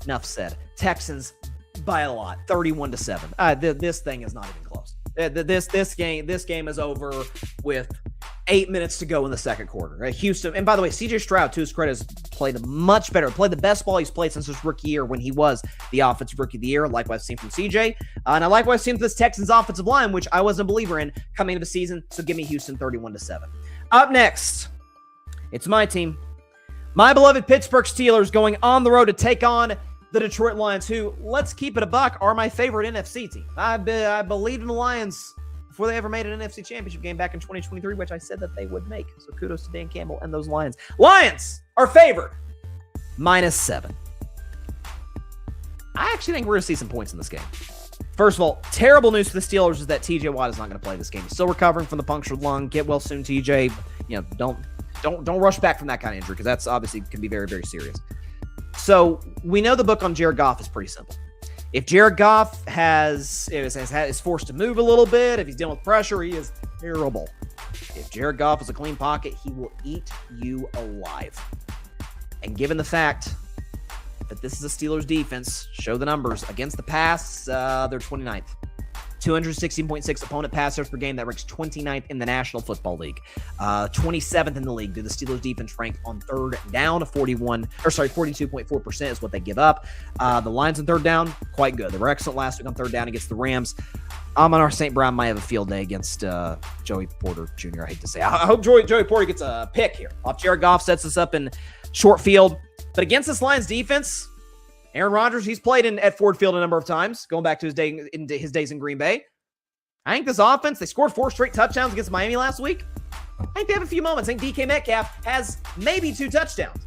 Enough said. Texans by a lot, 31-7. This thing is not even close. This game is over with 8 minutes to go in the second quarter. Right? Houston, and by the way, CJ Stroud, to his credit, has played much better. Played the best ball he's played since his rookie year when he was the offensive rookie of the year, like what I've seen from CJ. And I like what I've seen from this Texans offensive line, which I wasn't a believer in coming into the season. So give me Houston 31-7. Up next, it's my team. My beloved Pittsburgh Steelers going on the road to take on the Detroit Lions, who, let's keep it a buck, are my favorite NFC team. I believed in the Lions before they ever made an NFC Championship game back in 2023, which I said that they would make. So kudos to Dan Campbell and those Lions. Lions are favored -7. I actually think we're going to see some points in this game. First of all, terrible news for the Steelers is that TJ Watt is not going to play this game. He's still recovering from the punctured lung. Get well soon, TJ. Don't rush back from that kind of injury because that's obviously can be very, very serious. So we know the book on Jared Goff is pretty simple. If Jared Goff is forced to move a little bit, if he's dealing with pressure, he is terrible. If Jared Goff is a clean pocket, he will eat you alive. And given the fact that this is a Steelers defense, show the numbers. Against the pass, they're 29th. 216.6 opponent pass yards per game. That ranks 29th in the National Football League. 27th in the league. Do the Steelers defense rank on third down? 42.4% is what they give up. The Lions on third down, quite good. They were excellent last week on third down against the Rams. Amon-Ra St. Brown might have a field day against Joey Porter Jr., I hate to say. I hope Joey Porter gets a pick here. Off Jared Goff sets us up in short field. But against this Lions defense, Aaron Rodgers, he's played at Ford Field a number of times, going back to his days in Green Bay. I think this offense, they scored 4 straight touchdowns against Miami last week. I think they have a few moments. I think DK Metcalf has maybe 2 touchdowns.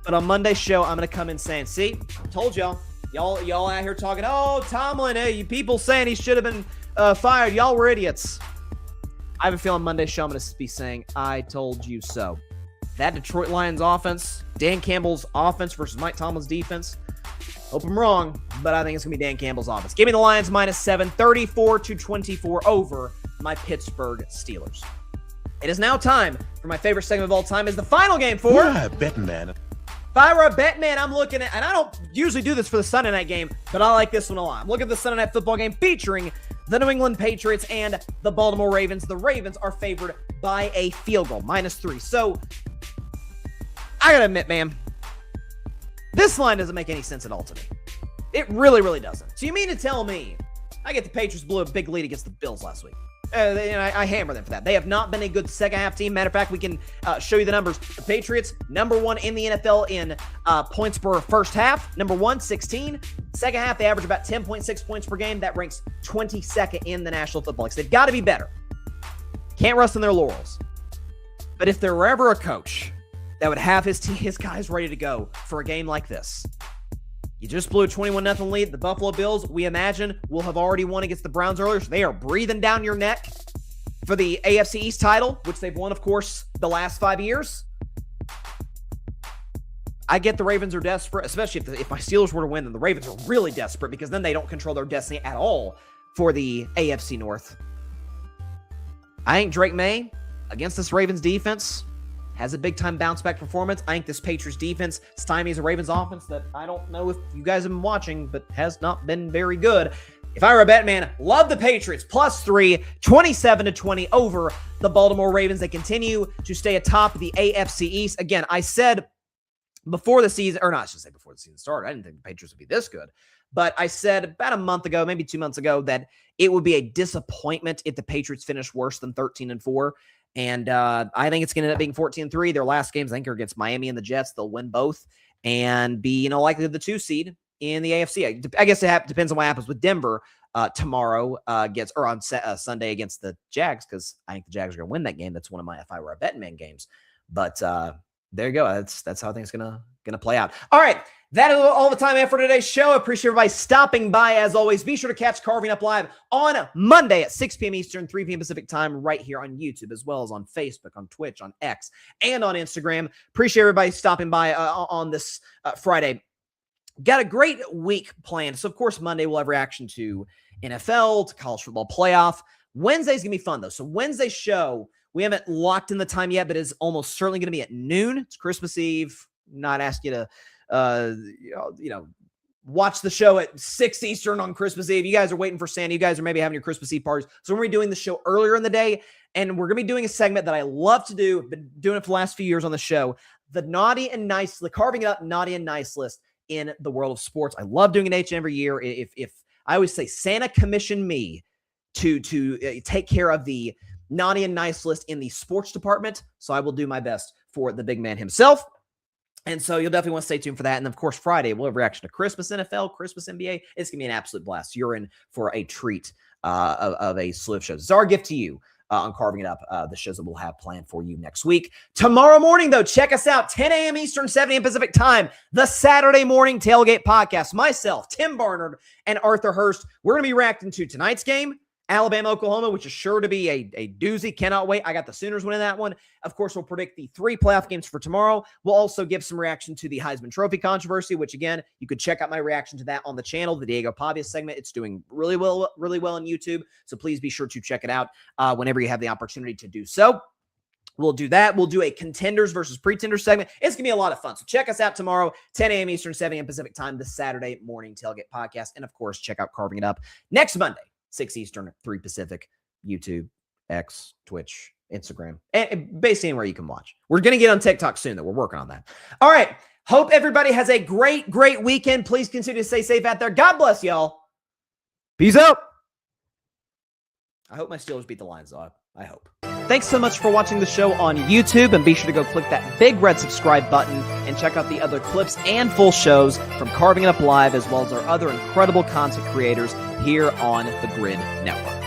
But on Monday's show, I'm going to come in saying, see, I told y'all out here talking, oh, Tomlin, hey, you people saying he should have been fired. Y'all were idiots. I have a feeling Monday's show, I'm going to be saying, I told you so. That Detroit Lions offense, Dan Campbell's offense versus Mike Tomlin's defense. Hope I'm wrong, but I think it's going to be Dan Campbell's offense. Give me the Lions -7, 34-24 over my Pittsburgh Steelers. It is now time for my favorite segment of all time. Is the final game for Bettin Man. If I were a bet man, I'm looking at, and I don't usually do this for the Sunday night game, but I like this one a lot. I'm looking at the Sunday night football game featuring the New England Patriots and the Baltimore Ravens. The Ravens are favored by a field goal, -3. So I gotta admit, man, this line doesn't make any sense at all to me. It really, really doesn't. So you mean to tell me I get the Patriots blew a big lead against the Bills last week? I hammer them for that. They have not been a good second-half team. Matter of fact, we can show you the numbers. The Patriots, #1 in the NFL in points per first half. #1, 16. Second half, they average about 10.6 points per game. That ranks 22nd in the National Football League. So they've got to be better. Can't rest on their laurels. But if there were ever a coach that would have his guys ready to go for a game like this, you just blew a 21-0 lead. The Buffalo Bills, we imagine, will have already won against the Browns earlier. So they are breathing down your neck for the AFC East title, which they've won, of course, the last 5 years. I get the Ravens are desperate, especially if my Steelers were to win, then the Ravens are really desperate because then they don't control their destiny at all for the AFC North. I think Drake May, against this Ravens defense, has a big-time bounce-back performance. I think this Patriots defense stymies a Ravens offense that I don't know if you guys have been watching, but has not been very good. If I were a bet man, love the Patriots, +3, 27-20 over the Baltimore Ravens. They continue to stay atop the AFC East. Again, I said before the season, or not, I should say before the season started, I didn't think the Patriots would be this good. But I said about a month ago, maybe 2 months ago, that it would be a disappointment if the Patriots finished worse than 13-4. And I think it's going to end up being 14-3. Their last games, I think, are against Miami and the Jets. They'll win both and be, likely the 2 seed in the AFC. I guess it depends on what happens with Denver tomorrow on Sunday against the Jags, because I think the Jags are going to win that game. That's one of my if I were a betting man games. But there you go. That's how things gonna play out. All right. That is all the time I have for today's show. I appreciate everybody stopping by. As always, be sure to catch Carving Up Live on Monday at 6 p.m. Eastern, 3 p.m. Pacific time, right here on YouTube, as well as on Facebook, on Twitch, on X, and on Instagram. Appreciate everybody stopping by on this Friday. Got a great week planned. So, of course, Monday we'll have reaction to NFL, to college football playoff. Wednesday's going to be fun, though. So, Wednesday's show, we haven't locked in the time yet, but it's almost certainly going to be at noon. It's Christmas Eve. Not asking you to watch the show at 6 Eastern on Christmas Eve. You guys are waiting for Santa. You guys are maybe having your Christmas Eve parties. So we're going to be doing the show earlier in the day, and we're going to be doing a segment that I love to do. I've been doing it for the last few years on the show, the naughty and nice, the carving it up naughty and nice list in the world of sports. I love doing it each and every year. If I always say Santa commissioned me to take care of the naughty and nice list in the sports department, so I will do my best for the big man himself. And so you'll definitely want to stay tuned for that. And of course, Friday, we'll have reaction to Christmas NFL, Christmas NBA. It's going to be an absolute blast. You're in for a treat of a slew of shows. It's our gift to you on Carving It Up, the shows that we'll have planned for you next week. Tomorrow morning, though, check us out, 10 a.m. Eastern, 7 a.m. Pacific time, the Saturday Morning Tailgate Podcast. Myself, Tim Barnard, and Arthur Hurst. We're going to be reacting to tonight's game, Alabama, Oklahoma, which is sure to be a doozy. Cannot wait. I got the Sooners winning that one. Of course, we'll predict the 3 playoff games for tomorrow. We'll also give some reaction to the Heisman Trophy controversy, which, again, you could check out my reaction to that on the channel, the Diego Pavia segment. It's doing really well on YouTube, so please be sure to check it out whenever you have the opportunity to do so. We'll do that. We'll do a contenders versus pretenders segment. It's going to be a lot of fun. So check us out tomorrow, 10 a.m. Eastern, 7 a.m. Pacific time, the Saturday Morning Tailgate Podcast. And, of course, check out Carving It Up next Monday, 6 Eastern, 3 Pacific, YouTube, X, Twitch, Instagram, and basically anywhere you can watch. We're going to get on TikTok soon, though. We're working on that. All right. Hope everybody has a great weekend. Please continue to stay safe out there. God bless y'all. Peace out. I hope my Steelers beat the Lions, though. I hope. Thanks so much for watching the show on YouTube, and be sure to go click that big red subscribe button and check out the other clips and full shows from Carving It Up Live, as well as our other incredible content creators here on the Grid Network.